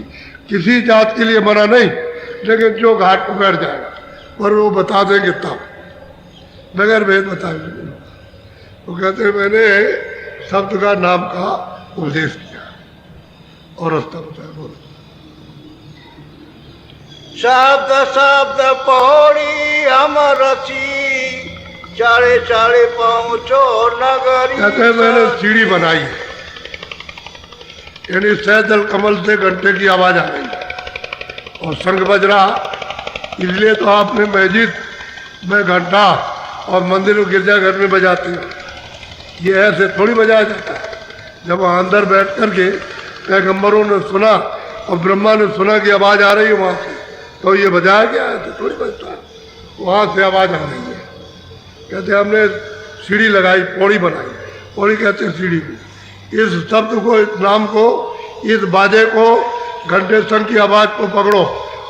किसी जात के लिए मना नहीं, लेकिन जो घाट पर बैठ जाएगा पर वो बता देंगे तब, बगैर भेद बताए। तो कहते मैंने शब्द का नाम का उपदेश किया और रास्ता बताया। बोलो। शब्द शब्द पौड़ी हम रची, चारे चारे पहुंचो नगरी। कहते मैंने सीढ़ी बनाई है, यानी सहजल कमल से घंटे की आवाज आ रही है और संग बज रहा, इसलिए तो आपने मस्जिद में घंटा और मंदिर और गिरजाघर में बजाते हो, ये ऐसे थोड़ी बजाया जाता है। जब वहाँ अंदर बैठ करके पैगंबरों ने सुना और ब्रह्मा ने सुना कि आवाज़ आ रही है वहाँ से, तो ये बजाया गया है, तो थोड़ी बजता है, वहाँ से आवाज़ आ रही है। कहते हमने सीढ़ी लगाई, पौड़ी बनाई, पौड़ी कहते हैं सीढ़ी को। इस शब्द को, इस नाम को इस बाजे को, घंटे संग की आवाज को पकड़ो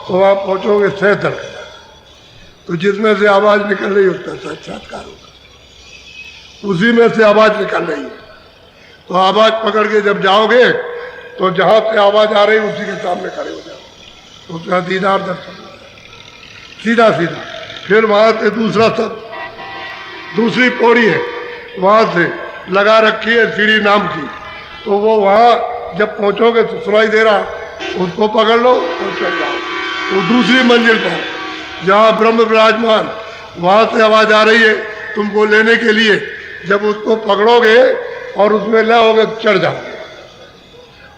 तो वहां पहुंचोगे सहतर। तो जिसमें से आवाज निकल रही है उसका साक्षात्कार होगा, उसी में से आवाज निकल रही है। तो आवाज पकड़ के जब जाओगे तो जहां से आवाज आ रही उसी के सामने खड़े हो जाओ, तो उसका दीदार दर्शन हो जाए सीधा सीधा। फिर वहां से दूसरा सब, दूसरी पौड़ी है, वहां से लगा रखी है सीढ़ी नाम की, तो वो वहां जब पहुंचोगे तो सुनाई दे रहा, उसको पकड़ लो और चढ़ जाओ। तो दूसरी मंजिल पर जहाँ ब्रह्म विराजमान, वहां से आवाज आ रही है तुमको लेने के लिए। जब उसको पकड़ोगे और उसमें लाओगे तो चढ़ जाओगे।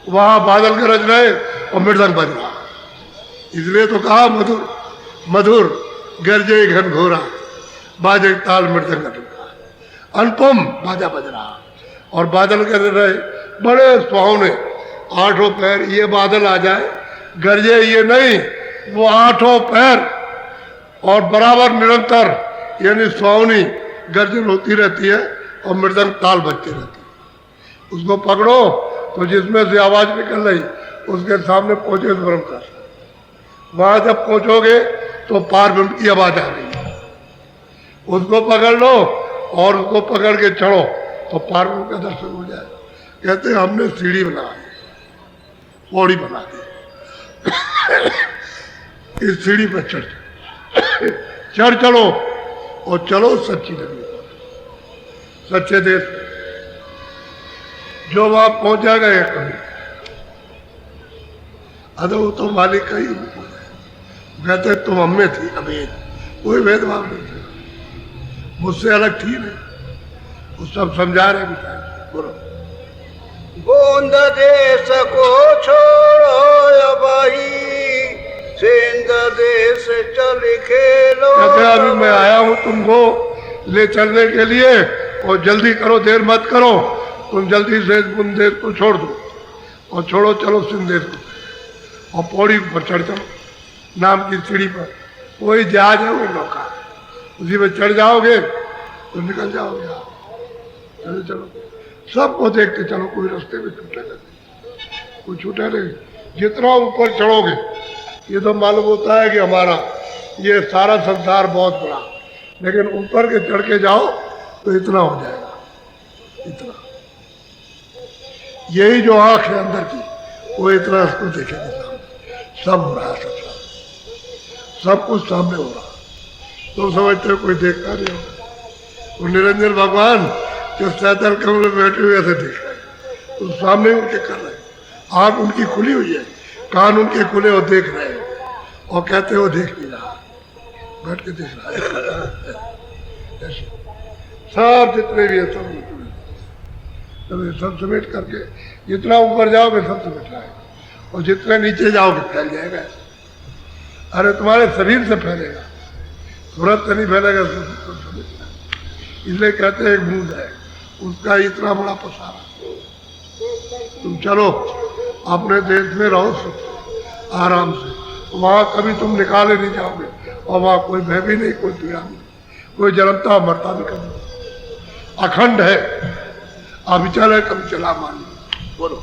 वहां बादल गरज रहे और मृदंग बज रहा, इसलिए तो कहा मधुर मधुर गरजे घन घोरा, बाजे ताल मृदंग अनुपम बाजा बज रहा। और बादल गरज रहे बड़े सुहावने, आठों पैर, ये बादल आ जाए गरजे ये नहीं, वो आठों पैर और बराबर निरंतर, यानी सुहावनी गर्जन होती रहती है और मृदंग ताल बजती रहती है। उसको पकड़ो तो जिसमें से आवाज निकल रही उसके सामने पहुंचे तो ब्रह्म का। वहां जब पहुंचोगे तो पार ब्रह्म की आवाज आ रही है, उसको पकड़ लो और उसको पकड़ के चढ़ो तो पार ब्रह्म का दर्शन हो जाए। कहते हैं हमने सीढ़ी बना दी, पौड़ी बना दी, इस सीढ़ी पर चढ़ चलो और चलो सच्ची नगरी पर, सच्चे देश में। जो वहां पहुंचा गए कभी, अरे वो तो मालिक का ही रूप है। कहते तुम हमें थी अभेद, कोई भेदभाव नहीं थे, मुझसे अलग थी नहीं, वो सब समझा रहे बेचारे। बोलो गोंद देश को छोड़ो भाई, सिंध देश चल खेलो। कहते अभी मैं आया हूं तुमको ले चलने के लिए, और जल्दी करो, देर मत करो, तुम जल्दी से उन देश को छोड़ दो और छोड़ो चलो सिंध देश को, और पौड़ी पर चढ़ चलो नाम की सीढ़ी पर। वही जहाज है, वही नौका, उसी में चढ़ जाओगे तो निकल जाओगे आप। चलो चलो सबको देखते चलो, कोई रास्ते में छूटे नहीं, कोई छूटे नहीं। जितना ऊपर चढ़ोगे ये तो मालूम होता है कि हमारा ये सारा संसार बहुत बड़ा, लेकिन ऊपर के चढ़ के जाओ तो इतना हो जाएगा, इतना। यही जो आंख है अंदर की, वो इतना इसको देखेंगे सामने, सब हो रहा है, सब कुछ सामने हो रहा। तो समझते हो कोई देखता नहीं होगा। वो निरंजन भगवान जो सैतल कमल में बैठे हुए ऐसे देख रहे हैं, तो सामने उनके कर रहे हैं, आंख उनकी खुली हुई है, कान उनके खुले और देख रहे हैं, और कहते हो देख नहीं रहा, बैठ के देख रहा है। सब जितने भी है सब समेट करके, जितना ऊपर जाओगे सब समेट रहा है, और जितने नीचे जाओगे फैल जाएगा। अरे तुम्हारे शरीर से फैलेगा, सूरत से नहीं फैलेगा, इसलिए कहते हैं एक बूंद है उसका इतना बड़ा पसारा। तुम चलो अपने देश में रहो आराम से, वहां कभी तुम निकाले नहीं जाओगे, और वहां कोई भय भी नहीं, कोई पीड़ा नहीं, कोई जन्मता मरता भी कभी, अखंड है, अविचल है, कभी चला मान। बोलो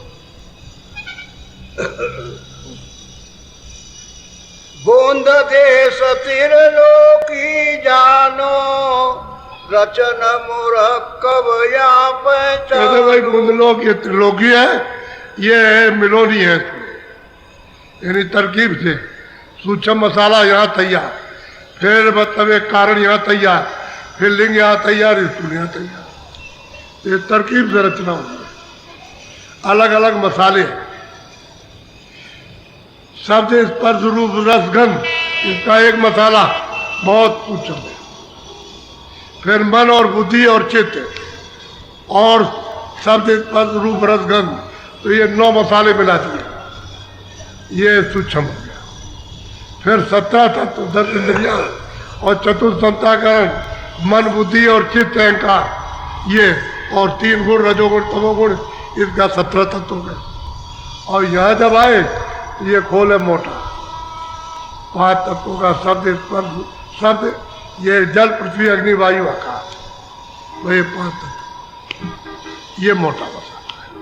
गोंद देश त्रिलोकी जानो, रचन मुरक्कब यहाँ कहते भाई गुंदलोक ये त्रिलोकी है, ये मिलोनी है, यानी तरकीब से सूक्ष्म मसाला यहाँ तैयार, फिर मतलब एक कारण यहाँ तैयार, फिर लिंग यहाँ तैयार, स्थूल यहाँ तैयार, ये तरकीब से रचना होती है। अलग अलग मसाले, शब्द स्पर्श रूप रसगंध, इसका एक मसाला बहुत सूक्ष्म है। फिर मन और बुद्धि और चित्त, और शब्द स्पर्श रूप रसगंध, तो ये 9 मसाले मिला दिए, ये सूक्ष्म हो गया। फिर 17 तत्व 10 इंद्रियां और चतुर्थ संताकरण, मन बुद्धि और चित्त अहंकार, ये और 3 गुण रजोगुण तमोगुण, इसका 17 तत्व हो गया। और यहाँ जब आए तो ये खोल है मोटा, 5 तत्वों का शब्द स्पर्श, शब्द ये जल पृथ्वी अग्नि वायु आकाश, वही 5 तत्व, ये मोटा मसाला है,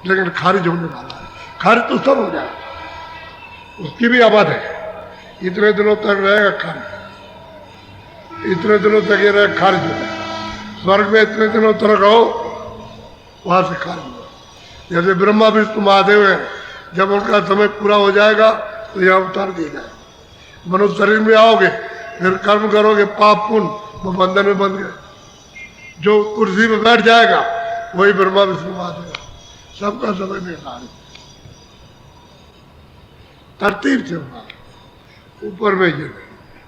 लेकिन खारिज होने वाला है। खर्च तो सब हो जाए, उसकी भी आबाद है। इतने दिनों तक रहेगा खर्च, इतने दिनों तक ये रहे खर्च। स्वर्ग में इतने दिनों तक रहो, वहां से खर्च हुआ। जैसे ब्रह्मा विष्णु महादेव है, जब उनका समय पूरा हो जाएगा तो यहाँ उतार दिया जाए। मनुष्य शरीर में आओगे, फिर कर्म करोगे, पाप पुण्य, वो बंधन में बंध गए। जो कुर्सी में बैठ जाएगा वही ब्रह्मा विष्णु महादेव, सबका समय निर्धारित, तरतीब से होगा। ऊपर में ये,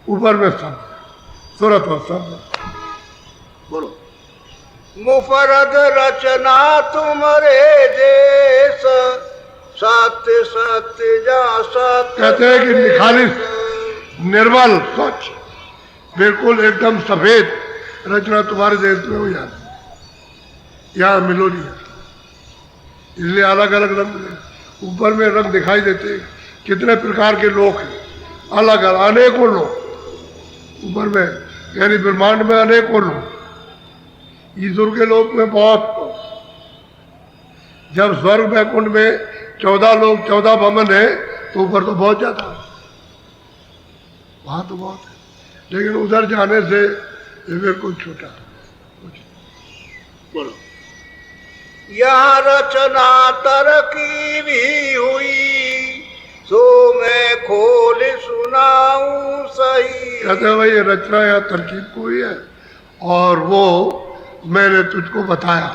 ऊपर में सब सूरत और सब। बोलो। मुफरद रचना तुम्हारे देश, सत्य सत्य जा सत्य। कहते हैं कि निखालिस, निर्मल, स्वच्छ, बिल्कुल एकदम सफेद रचना तुम्हारे देश में हो जाती है। यहाँ मिलो नहीं है, इसलिए अलग अलग रंग, ऊपर में रंग दिखाई देते हैं। कितने प्रकार के लोग हैं, अलग अलग अनेकों लोग ऊपर में, यानी ब्रह्मांड में अनेकों लोग। ईश्वर के लोक में बहुत, जब स्वर्ग वैकुंठ में 14 लोग 14 भवन है, तो ऊपर तो बहुत ज्यादा है, वहां तो बहुत है। लेकिन उधर जाने से ये बिल्कुल छोटा है। बोलो। यहाँ रचना तरकीबी हुई, सो मैं खोल सुनाऊं सही। कहते हैं भाई ये रचना या तरकीब को हुई है, और वो मैंने तुझको बताया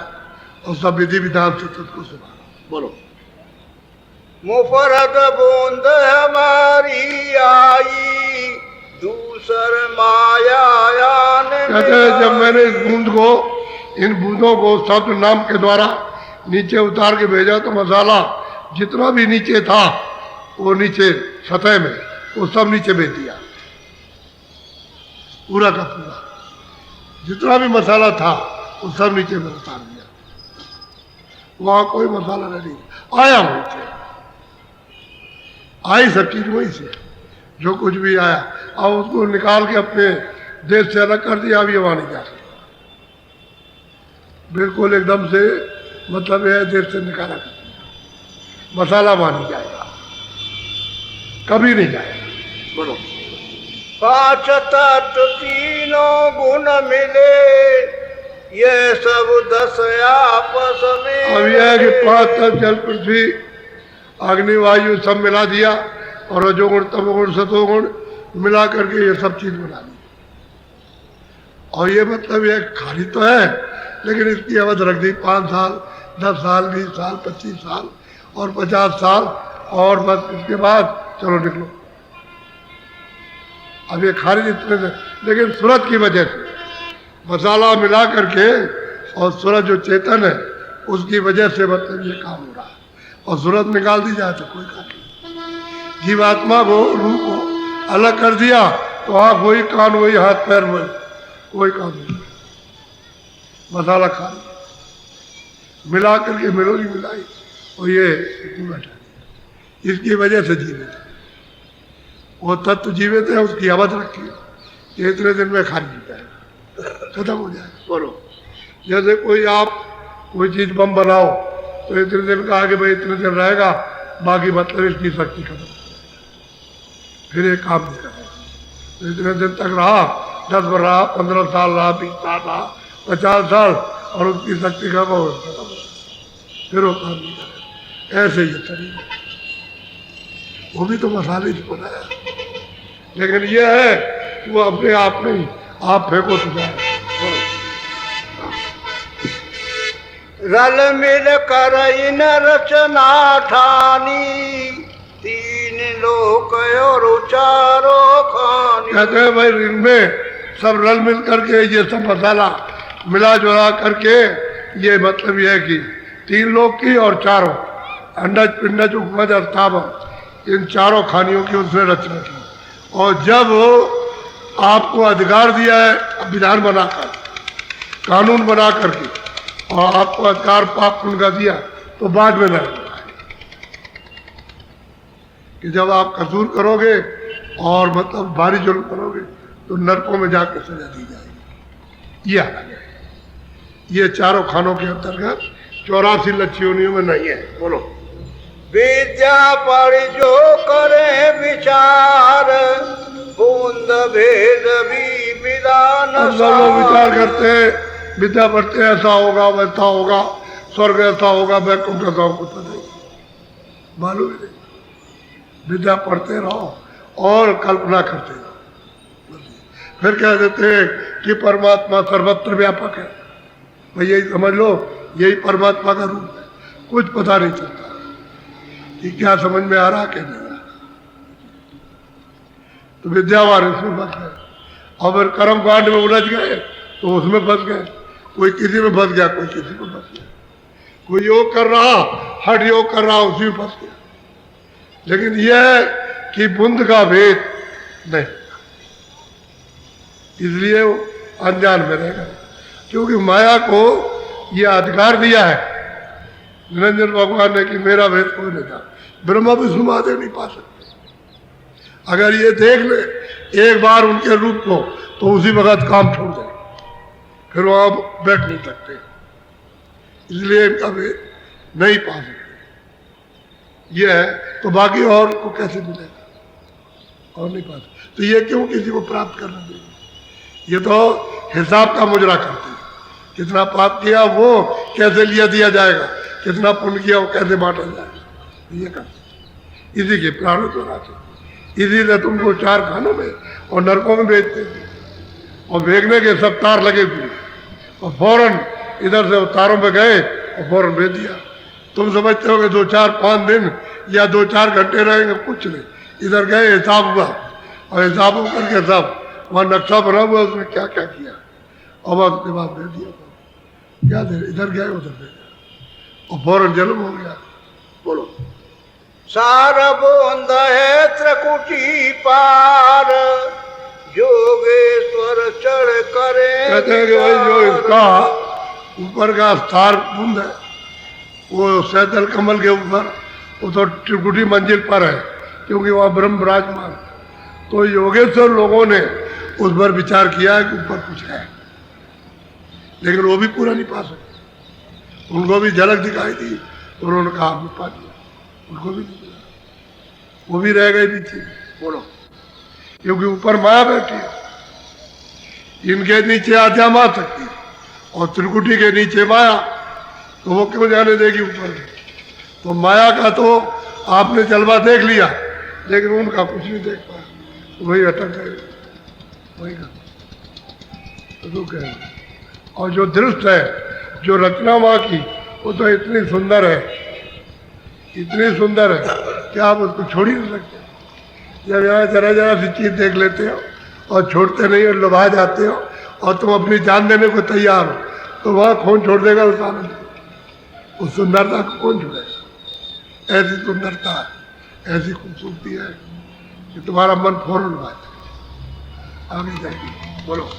और सब विधि विधान से तुझको सुनाया। बोलो। मुफरद बूंद हमारी आई, दूसर माया कहते हैं जब मैंने इस बूंद को, इन बूंदों को शब्द नाम के द्वारा नीचे उतार के भेजा, तो मसाला जितना भी नीचे था वो नीचे सतह में, वो सब नीचे भेज दिया, पूरा का पूरा। जितना भी मसाला था वो सब नीचे में उतार दिया, वहां कोई मसाला नहीं आया। वहीं से आई सब चीज, वहीं से जो कुछ भी आया, अब उसको निकाल के अपने देश से अलग कर दिया। अभी वहां नहीं जा सकता, बिल्कुल एकदम से, मतलब यह देश से निकाला कर दिया। मसाला वहां नहीं जाएगा, कभी नहीं जाएगा। बोलो। 5 तत्व 3 गुण मिले, ये सब 10 आपस में। अब यह है कि 5 तत्व जल पृथ्वी अग्नि वायु सब मिला दिया, और रजोगुण तमोगुण सतोगुण मिला करके ये सब चीज बना दी। और ये मतलब ये खाली तो है, लेकिन इसकी अवध रख दी 5 साल, 10 साल, 20 साल, 25 साल और 50 साल, और बस इसके बाद चलो निकलो। अब ये खारिज इतने से, लेकिन सूरत की वजह से मसाला मिला करके, और सूरज जो चेतन है उसकी वजह से मतलब ये काम हो रहा है। और सूरत निकाल दी जाए तो कोई काम नहीं। जीवात्मा को, रूह को अलग कर दिया तो आँख वही, कान वही, हाथ पैर वही, कोई काम नहीं। मसाला खा मिला करके मिलोरी मिलाई, और ये बैठा, इसकी वजह से जीवित है। वो तत्व जीवित है, उसकी अवध रखी है, इतने दिन में खाली जाएगा, खत्म हो जाएगा। बोलो। जैसे कोई आप कोई चीज बम बनाओ तो इतने दिन का आगे भाई इतने दिन रहेगा, बाकी मतलब इसकी शक्ति खत्म, फिर एक काम नहीं करेगा। तो इतने दिन तक रहा, 10 वर्ष रहा, 15 साल रहा, 20 साल रहा, 50 साल, और उसकी शक्ति खत्म हो, फिर वो काम नहीं करेगा। ऐसे ही शरीर, वो भी तो मसाले से बनाया, लेकिन ये है कि वो अपने आप नहीं, आप फेंको तो जाए। रल मिल कर इन रचना ठानी, 3 लोक और 4 खानी। कहते हैं भाई इनमें सब रल मिल करके ये सब मसाला मिला जुला करके, ये मतलब ये है कि 3 लोक की और 4 अंडज पिंडज उपमज अर्थावम, इन 4 खानियों की उसने रचना की। और जब आपको अधिकार दिया है विधान बनाकर, कानून बना करके, और आपको अधिकार पाप पुण्य का दिया, तो बाद में नरक कि जब आप कसूर करोगे और मतलब भारी जुल्म करोगे तो नरकों में जाकर सजा दी जाएगी। ये अलग है, ये 4 खानों के अंतर्गत 84 लक्ष्योनियों में नहीं है। बोलो। विद्या पढ़ जो करे विचार बूंद भेद भी विधान अब सब लोग विचार करते हैं, विद्या पढ़ते हैं, ऐसा होगा वैसा होगा, स्वर्ग ऐसा होगा, वैकुंठ ऐसा होगा, कुछ नहीं मालूम ही नहीं। विद्या पढ़ते रहो और कल्पना करते रहो। फिर कह देते हैं कि परमात्मा सर्वत्र व्यापक है। भाई यही समझ लो, यही परमात्मा का रूप है। कुछ पता नहीं चलता कि क्या समझ में आ रहा क्या नहीं आ रहा। तो विद्यावान इसमें फंस गए, और फिर कर्म कांड में उलझ गए तो उसमें फंस गए। कोई किसी में फंस गया, कोई किसी में फंस गया, कोई योग कर रहा, हठ योग कर रहा, उसी में फंस गया। लेकिन यह है कि बुंद का भेद नहीं, इसलिए वो अनजान में रहेगा। क्योंकि माया को यह अधिकार दिया है निरंजन भगवान ने कि मेरा भेद कोई नहीं था। ब्रह्मा विष्णु महादेव नहीं पा सकते। अगर ये देख ले एक बार उनके रूप को तो उसी वक्त काम छोड़ दे, फिर वहां बैठ नहीं सकते। इसलिए इनका भेद नहीं पा सकते। ये है तो बाकी और को कैसे मिलेगा, और नहीं पा सकते। तो ये क्यों किसी को प्राप्त करना देंगे? ये तो हिसाब का मुजरा करते हैं, कितना पाप किया वो कैसे लिया दिया जाएगा, कितना पुण्य किया वो कैसे बांटा जाएगा, ये करते। इसी के प्रारूप बनाते, इसीलिए तुमको चार खानों में और नरकों में भेजते थे, और भेजने के सब तार लगे हुए, और फौरन इधर से तारों पे गए और फौरन भेज दिया। तुम समझते हो कि 2-4-5 दिन या 2-4 घंटे रहेंगे, कुछ नहीं। इधर गए, हिसाब हुआ, और हिसाब करके सब वहाँ नक्शा बना हुआ, उसने क्या क्या किया, और उसके बाद भेज दिया। क्या दे, इधर गए उधर भेजा, और फौरन जन्म हो गया। बोलो सार बूंद है त्रिकुटी पार योगेश्वर चढ़ करे। कहते हैं कि भाई जो इसका ऊपर का स्थार बूंद है वो सैदल कमल के ऊपर, वो तो त्रिकुटी मंजिल पर है, क्योंकि वहाँ ब्रह्म विराजमान। तो योगेश्वर लोगों ने उस पर विचार किया है कि ऊपर कुछ है, लेकिन वो भी पूरा नहीं पा सके। उनको भी झलक दिखाई दी तो उन्होंने कहा हमने पा दिया, उनको भी नहीं मिला, वो भी रह गए नीचे। बोलो क्योंकि ऊपर माया बैठी है, इनके नीचे आध्यात्म आ सकती है, और त्रिकुटी के नीचे माया, तो वो क्यों जाने देगी ऊपर। तो माया का तो आपने जलवा देख लिया, लेकिन उनका कुछ नहीं देख पाया, तो वही अटक गए, वही तो कह। और जो दृष्ट है, जो रचना माँ की, वो तो इतनी सुंदर है, इतनी सुंदर है कि आप उसको छोड़ ही नहीं सकते। जब यहाँ जरा जरा सी चीज देख लेते हो और छोड़ते नहीं और लुभा जाते हो, और तुम अपनी जान देने को तैयार हो, तो वहाँ कौन छोड़ देगा उस आनंद को, उस सुंदरता को कौन छोड़ेगा। ऐसी सुंदरता है, ऐसी खूबसूरती है कि तुम्हारा मन फौरन लुभाता है। आगे जाएगी, बोलो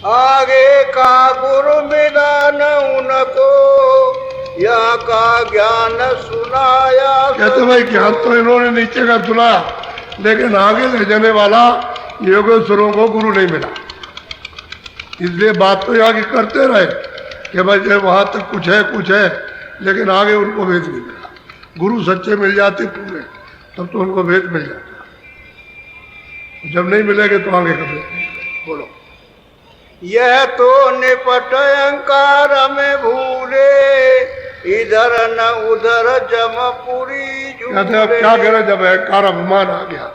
आगे का गुरु मिलन उनको या का ज्ञान सुनाया। कहते भाई ज्ञान तो इन्होंने नीचे का सुनाया, लेकिन आगे ले जाने वाला योगेश्वरों को गुरु नहीं मिला। इसलिए बात तो यहाँ की करते रहे कि भाई वहां तक कुछ है, लेकिन आगे उनको भेद नहीं मिला। गुरु सच्चे मिल जाते पूरे, तब तो उनको भेद मिल जाता, जब नहीं मिलेंगे तो आगे कभी। बोलो यह तो निपट अहंकार में भूले इधर न उधर जमपुरी कहते अब क्या करें, जब अहंकार अभिमान आ गया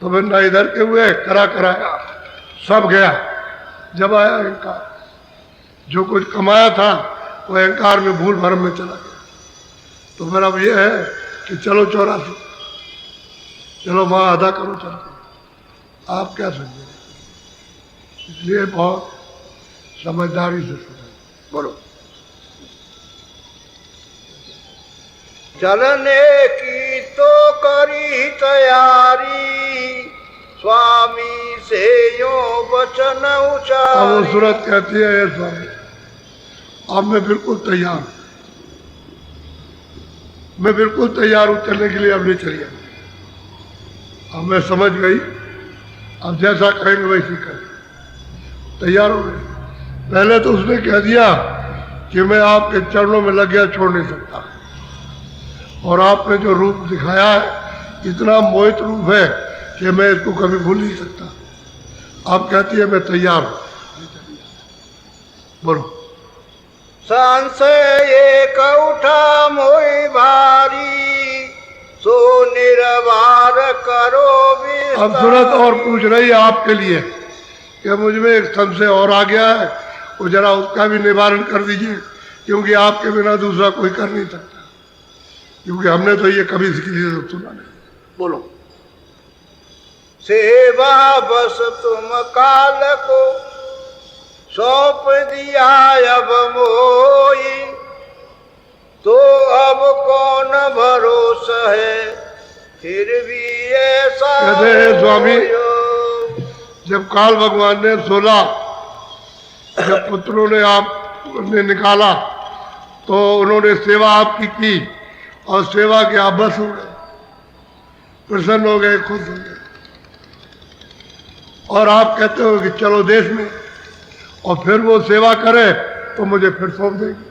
तो फिर न इधर के हुए, कराया सब गया। जब आया अहंकार, जो कुछ कमाया था वो अहंकार में भूल भरम में चला गया। तो फिर अब ये है कि चलो 84, चलो वहाँ अदा करो, चलते। आप क्या समझे, इसलिए बहुत समझदारी से सुने। बोलो चलने की तो करी तैयारी स्वामी से यो वचन अब वो उचारी। सूरत कहती है ये स्वामी अब मैं बिल्कुल तैयार हूँ, मैं बिल्कुल तैयार हूँ चलने के लिए, अब नहीं चलिए। अब मैं समझ गई, अब जैसा कहेंगे वैसे करें, तैयार हो गए। पहले तो उसने कह दिया कि मैं आपके चरणों में लग गया, छोड़ नहीं सकता, और आपने जो रूप दिखाया है इतना मोहित रूप है कि मैं इसको कभी भूल नहीं सकता। आप कहती है मैं तैयार हूं। बोलो। संशय एक उठा मोहि भारी, सो निर्वार करो विस्तारी। अब सूरत और पूछ रही है आपके लिए कि मुझ में एक संशय और आ गया है, वो जरा उसका भी निवारण कर दीजिए, क्योंकि आपके बिना दूसरा कोई कर नहीं सकता, क्योंकि हमने तो ये कभी इसकी चीज सुना नहीं। बोलो। सेवा बस तुम काल को सौंप दिया अब मोई, तो अब कौन भरोसा है फिर भी ऐसा कहते हैं स्वामी, जब काल भगवान ने 16 जब पुत्रों ने आपने निकाला तो उन्होंने सेवा आपकी की और सेवा के आप बस हो गए, प्रसन्न हो गए, खुश हो गए, और आप कहते हो कि चलो देश में, और फिर वो सेवा करे तो मुझे फिर सौंप देंगे।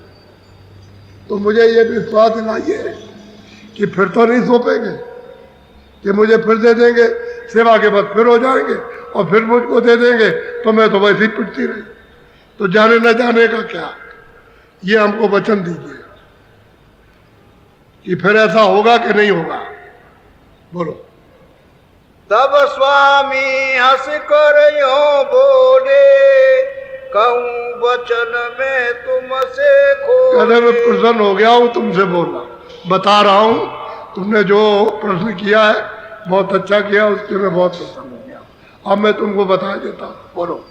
तो मुझे ये विश्वास दिलाइए कि फिर तो नहीं सौंपेंगे, कि मुझे फिर दे देंगे, सेवा के बाद फिर हो जाएंगे और फिर मुझको दे देंगे, तो मैं तो वैसे ही पिटती रही। तो जाने न जाने का क्या, ये हमको वचन दीजिए कि फिर ऐसा होगा कि नहीं होगा। बोलो। तब स्वामी हंस कर यूं बोले, कहूँ वचन में तुमसे कहते मैं प्रसन्न हो गया हूँ तुमसे बोलना, बता रहा हूँ तुमने जो प्रश्न किया है बहुत अच्छा किया, उसके मैं बहुत प्रसन्न हो गया। अब मैं तुमको बता देता हूँ। बोलो।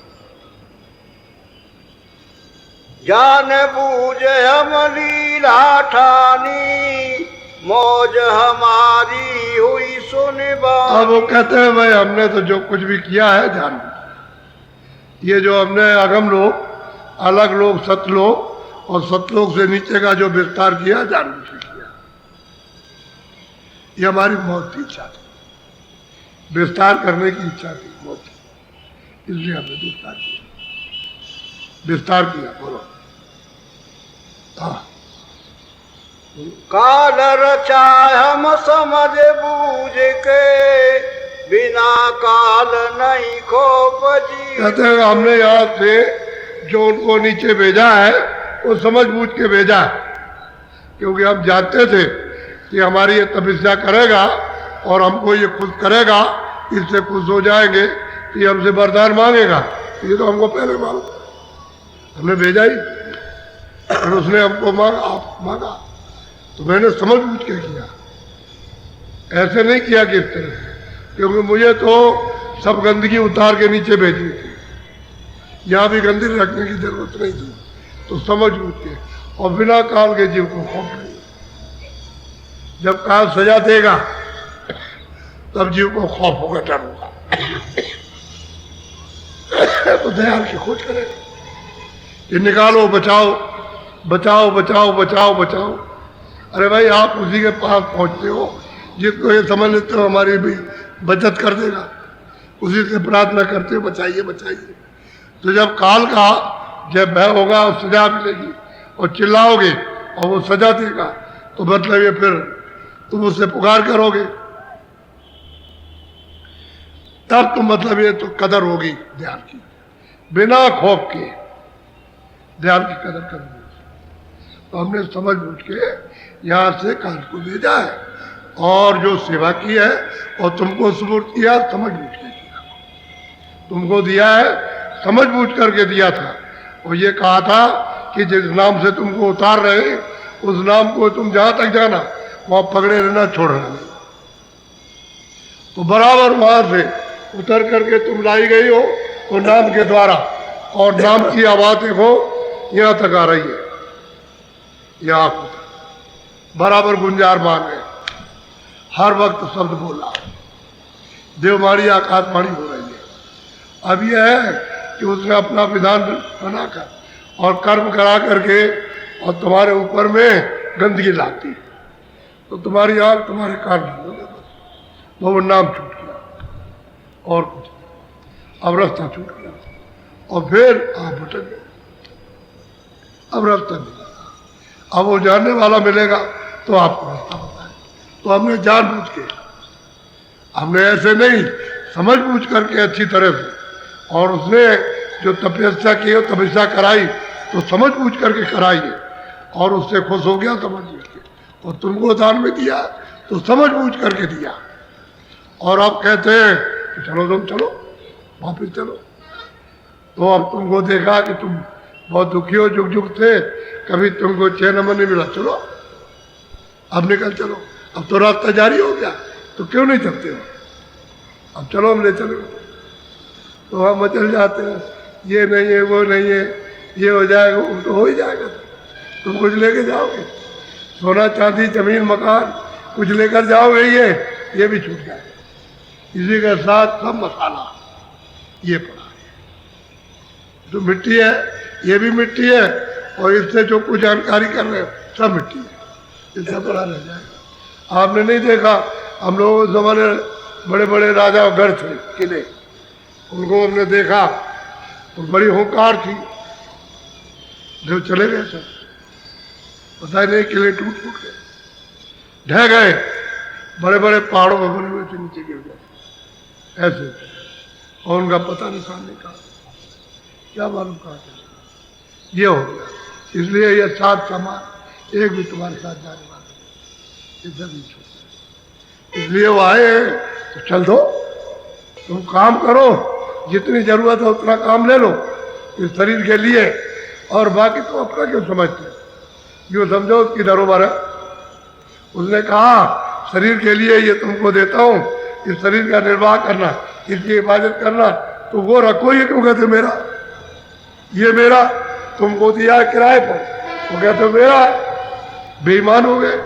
जान बूझ हम लीला ठानी, मौज हमारी हुई सुनबानी। अब वो कहते हैं भाई हमने तो जो कुछ भी किया है जान, ये जो हमने अगम लोग, अलग लोग, सतलोक और सतलोक से नीचे का जो विस्तार किया जान से किया, ये हमारी मौत की इच्छा थी, विस्तार करने की इच्छा थी मौत की, इसलिए हमने विस्तार किया, विस्तार किया। बोलो। हाँ। काल रचा हम समझ बूझ के, बिना काल नहीं खोप जी। कहते हैं हमने यहाँ से जो उनको नीचे भेजा है वो समझ बूझ के भेजा है, क्योंकि हम जानते थे कि हमारी ये तपस्या करेगा और हमको ये खुश करेगा, इससे खुश हो जाएंगे, ये हमसे वरदान मांगेगा, ये तो हमको पहले मालूम, हमने भेजा ही, और उसने हमको मांगा, तो मैंने समझ बूझ के किया, ऐसे नहीं किया कि इस तरह से, क्योंकि मुझे तो सब गंदगी उतार के नीचे भेजनी थी, यहाँ भी गंदगी रखने की जरूरत नहीं थी, तो समझ बूझ के और बिना काल के जीव को खौफ नहीं। जब काल सजा देगा तब जीव को खौफ होगा, डर होगा, तो दयाल की खोज करेगा कि निकालो, बचाओ बचाओ बचाओ बचाओ बचाओ। अरे भाई आप उसी के पास पहुंचते हो जिसको ये समझ लेते हो हमारी भी बचत कर देगा, उसी से प्रार्थना करते हो बचाइए बचाइए। तो जब काल का जब भय होगा और सजा मिलेगी और चिल्लाओगे और वो सजा देगा, तो मतलब ये फिर तुम उससे पुकार करोगे, तब तो मतलब ये तो कदर होगी ध्यान की, बिना खौफ के ध्यान की कदर करोगे। तो हमने समझ बूझ के यहाँ से काल को भेजा है और जो सेवा की है और तुमको सुपुर्द किया समझ बूझ के किया, तुमको दिया है समझ बूझ करके दिया था, और ये कहा था कि जिस नाम से तुमको उतार रहे उस नाम को तुम जहां तक जाना वहां पकड़े रहना, छोड़ना नहीं। तो बराबर वहां से उतर करके तुम लाई गई हो तो नाम के द्वारा, और नाम की आवाज देखो यहां तक आ रही है, यहाँ बराबर गुंजारमान है, हर वक्त शब्द बोला, देवमारी आकाशवाणी हो रही है। अब यह है कि उसने अपना विधान बनाकर और कर्म करा करके और तुम्हारे ऊपर में गंदगी लाती, तो तुम्हारी आंख तुम्हारे कान बंद हो गए, बस वो नाम छूट गया और कुछ, अब रास्ता छूट गया और फिर आप भटक गए, अब रास्ता मिलेगा, अब वो जानने वाला मिलेगा तो आपको रास्ता बताए। तो हमने जानबूझ के, हमने ऐसे नहीं, समझ बूझ करके अच्छी तरह से, और उसने जो तपस्या की हो, तपस्या कराई तो समझ बूझ करके कराई है, और उससे खुश हो गया समझ बूझ के, और तुमको दान में दिया तो समझ बूझ करके दिया। और अब कहते हैं कि चलो तुम चलो, वापिस चलो। तो अब तुमको देखा कि तुम बहुत दुखी हो, जुग जुग थे, कभी तुमको चैन अमन नहीं मिला, चलो अब निकल चलो, अब तो रास्ता जारी हो गया, तो क्यों नहीं चलते हो, अब चलो हम ले चले। तो हम चल जाते हैं, ये नहीं है, वो नहीं है, ये हो जाएगा, वो तो हो ही जाएगा, तुम कुछ लेके जाओगे, सोना चांदी जमीन मकान कुछ लेकर जाओगे, ये भी छूट जाएगा। इसी के साथ सब मसाला ये पड़ा है, जो मिट्टी है ये भी मिट्टी है, और इससे जो कुछ जानकारी कर रहे हो सब मिट्टी है, इससे पड़ा रह जाएगा। आपने नहीं देखा, हम लोग उस जमाने बड़े बड़े राजा गढ़ थे, किले, उनको हमने देखा तो बड़ी होकार थी, जो चले गए सब, पता ही नहीं, किले टूट फूट गए, ढह गए, बड़े बड़े पहाड़ों में बने हुए थे, नीचे गिर गए ऐसे, और उनका पता निशान नहीं, कहा क्या मालूम कहा ये हो गया। इसलिए ये सात समान एक भी तुम्हारे साथ जाने वाला नहीं, इधर नहीं छोड़ते। इसलिए वो आए तो चल दो, तुम काम करो, जितनी जरूरत है उतना काम ले लो इस शरीर के लिए, और बाकी तुम अपना क्यों समझते हो, यूँ समझो उसकी दरोबर है। उसने कहा शरीर के लिए ये तुमको देता हूँ, इस शरीर का निर्वाह करना, इसकी हिफाजत करना, तो वो रखो, ये क्यों कहते मेरा, ये मेरा, तुमको दिया किराए पर, वो कहते मेरा, बेईमान हो गए,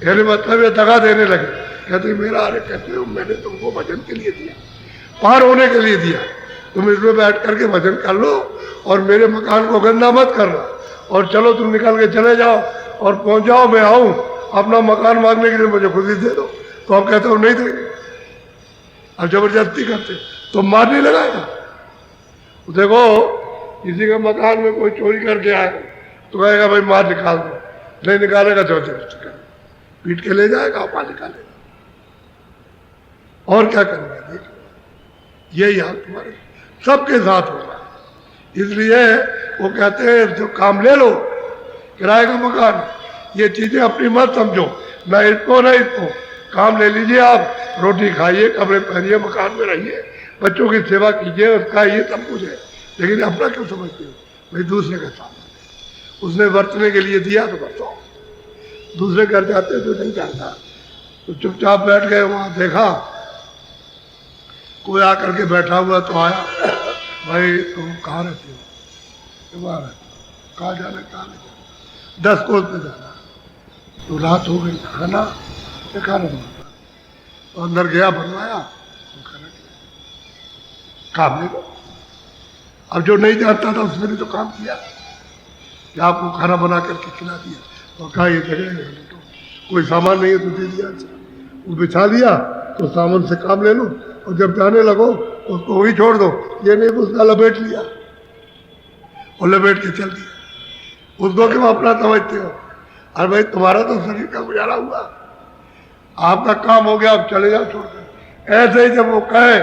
यानी मतलब ये दगा देने लगे, कहते मेरा, अरे कहते हो मैंने तुमको भजन के लिए दिया, पार होने के लिए दिया, तुम इसमें बैठ करके भजन कर लो, और मेरे मकान को गंदा मत करना, और चलो तुम निकल के चले जाओ, और पहुंच जाओ, मैं आऊं, अपना मकान मांगने के लिए मुझे खुद ही दे दो। तो हम कहते हो नहीं देंगे, अब जबरदस्ती करते, तो मार नहीं लगाएगा। देखो किसी का मकान में कोई चोरी करके आए तो कहेगा भाई मार निकाल दो, नहीं निकालेगा जबरदस्ती कर, पीट के ले जाएगा, मार निकालेगा, और क्या करेंगे। देखो यही हाल तुम्हारे सबके साथ होगा। इसलिए वो कहते हैं जो काम ले लो, किराए का मकान, ये चीजें अपनी मत समझो, ना इसको ना इसको, काम ले लीजिए आप, रोटी खाइए, कपड़े पहनिए, मकान में रहिए, बच्चों की सेवा कीजिए, उसका ये सब कुछ है, लेकिन अपना क्यों समझते हो भाई, दूसरे का सामान उसने बरतने के लिए दिया तो बरतो, दूसरे घर जाते तो नहीं जाता, तो चुपचाप बैठ गए वहां, देखा कोई आकर के बैठा हुआ तो आया, भाई तुम कहाँ रहते हो, वहाँ रहते हो, कहाँ जाना, कहाँ नहीं जाना, 10 कोस पे जाना, तो रात हो गई, खाना खाना बनता, तो अंदर गया, बनवाया, तो खाना काम ले लो। अब जो नहीं जानता था उसने भी तो काम किया कि आपको खाना बना करके खिला दिया, और कहा ये जगह है, तो कोई सामान नहीं है तो दे दिया, वो बिछा दिया, तो सामान से काम ले लो, और जब जाने लगो उसको वही छोड़ दो, ये नहीं उसका लपेट लिया और लपेट के चल दिया। उसको क्यों अपना समझते हो, अरे भाई तुम्हारा तो शरीर का गुजारा हुआ, आपका काम हो गया, अब चले जाओ छोड़कर। ऐसे ही जब वो कहे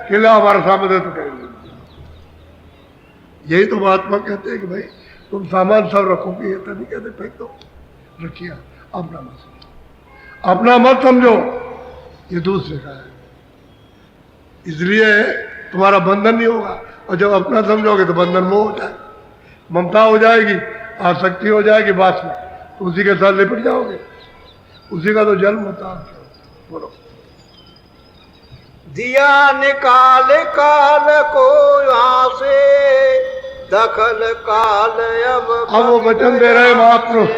कि ला हमारे सामने तो कहेंगे, यही तो महात्मा कहते हैं कि भाई तुम सामान सब रखोगे, ये तो नहीं कहते फेंक दो, रखिए, अपना मत समझो, अपना मत समझो, ये दूसरे का है, इसलिए तुम्हारा बंधन नहीं होगा। और जब अपना समझोगे तो बंधन मोह हो जाएगा, ममता हो जाएगी, आसक्ति हो जाएगी बात में, तो उसी के साथ लिपट जाओगे, उसी का तो जन्म होता है। बोलो, दिया निकाल काल को यहाँ से, दखल काल अब वो वचन दे रहे महापुरुष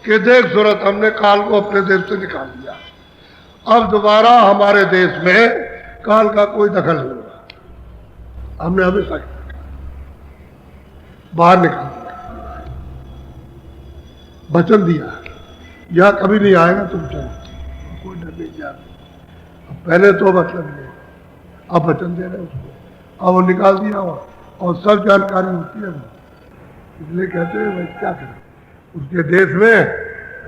कि देख सूरत, हमने काल को अपने देश से निकाल दिया, अब दोबारा हमारे देश में काल का कोई दखल नहीं होगा, हमने हमेशा बाहर निकाल दिया, वचन दिया, यह कभी नहीं आएगा, तुम चलो, कोई डर नहीं जाता। पहले तो मतलब नहीं, अब वचन दे रहे उसको, अब वो निकाल दिया हुआ, और सब जानकारी होती है, इसलिए कहते हैं भाई क्या करें, उसके देश में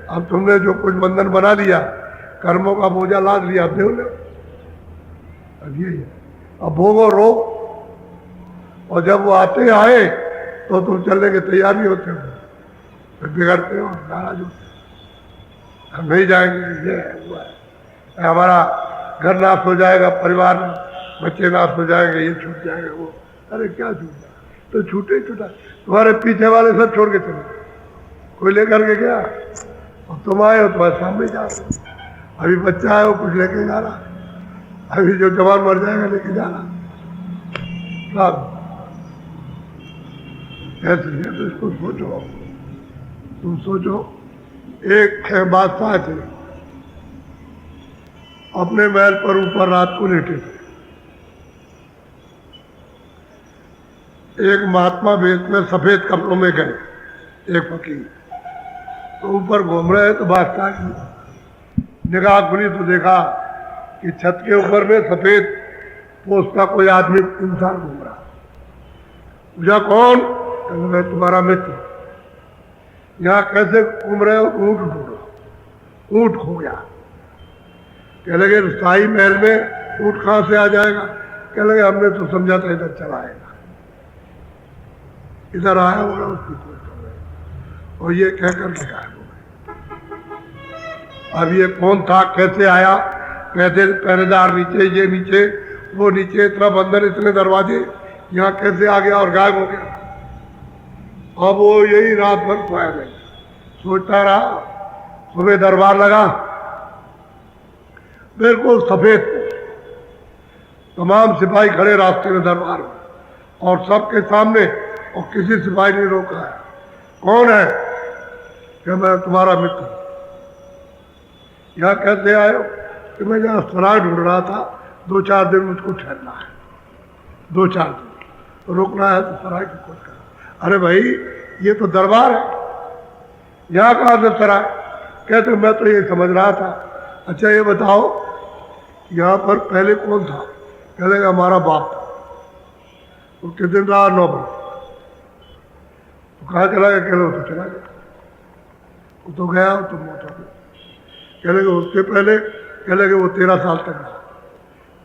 अब तुमने जो कुछ बंधन बना लिया, कर्मों का बोझा लाद लिया, अब देख लो। अब यही है, अब भोगो रो, और जब वो आते आए तो तुम चलने के तैयार नहीं होते हो, फिर बिगड़ते हो, नाराज होते हो, हम नहीं जाएंगे, ये हुआ है, हमारा घर नाश हो जाएगा, परिवार बच्चे नाश हो जाएंगे, ये छूट जाएगा वो। अरे क्या छूटा, तो छूटे ही छूटा। तुम्हारे पीछे वाले सब छोड़ के चले, कोई लेकर के गया, और तुम आए हो, तुम्हारे सामने जा रहे हो। अभी बच्चा है वो कुछ लेके जा रहा, अभी जो जवान मर जाएगा लेके जा रहा, सब ऐसे है। तो इसको सोचो, तुम सोचो, एक बादशाह थे, अपने महल पर ऊपर रात को लेटे थे। एक महात्मा वेश में सफेद कपड़ों में गए, एक फकीर, तो ऊपर घूम रहे तो बादशाह की निगाह खुली तो देखा कि छत के ऊपर में सफेद पोष का कोई आदमी इंसान घूम रहा। पूछा कौन? कहने मैं तुम्हारा मित्र, यहाँ कैसे घूम रहे हो? ऊँट ढूंढो, ऊँट खो गया। कह लगे शाही महल में ऊँट कहाँ से आ जाएगा? कह लगे हमने तो समझा था इधर चला आएगा, इधर आया होगा, उसकी खोज कर रहे, और ये कह करके गायब हो गए। अब ये कौन था, कैसे आया? कहते पहरेदार नीचे, ये नीचे, वो नीचे, इतना बंदर, इतने दरवाजे, यहाँ कैसे आ गया और गायब हो गया? अब वो यही रात भर सोया नहीं, सोचता रहा। सुबह दरबार लगा, बिल्कुल सफेद, तमाम सिपाही खड़े रास्ते में दरबार में, और सबके सामने, और किसी सिपाही ने रोका है। कौन है? कि मैं तुम्हारा मित्र। यहाँ कैसे आए हो? कि मैं यहाँ सराय ढूंढ रहा था, 2-4 दिन मुझको ठहरना है, 2-4 दिन रुकना है, तो सराय की खोज करना। अरे भाई ये तो दरबार है, यहाँ कहाँ से सराय? कहते मैं तो ये समझ रहा था। अच्छा ये बताओ यहाँ पर पहले कौन था? कह लेगा हमारा बाप था। तो किस दिन रहा? 9 बरस। तो कहाँ चला गया? कह लो तो चला गया, वो तो गया, वो तो मौत हो गई। कह लेंगे उसके पहले, कह लेंगे वो 13 साल तक रहा,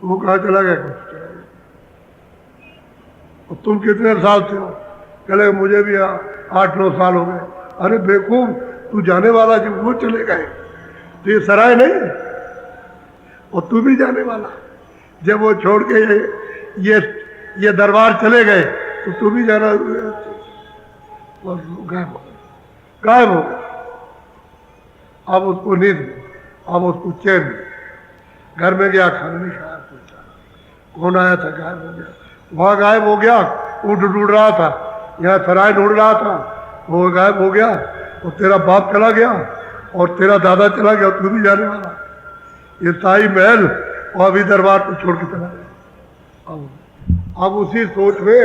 वो कहाँ चला गया? चला गया। और तुम कितने साल से हो? कह लेंगे मुझे भी 8-9 साल हो गए। अरे बेवकूफ, तू जाने वाला, जब वो चले गए तो ये सराय नहीं है, और तू भी जाने वाला। जब वो छोड़ के ये दरबार चले गए तो तू भी जाना, गायब हो गए, गायब हो गए। अब उसको नींद, अब उसको चैन, घर में गया, खाना नहीं खाया, पूछा कौन आया था, गायब हो गया। वहाँ गायब हो गया, ऊँट ढूंढ रहा था, यहाँ सराय ढूंढ रहा था, वो गायब हो गया। और तेरा बाप चला गया, और तेरा दादा चला गया, तू भी जाने वाला। ये शाही महल और अभी दरबार को छोड़ के चला गया। अब उसी सोच में,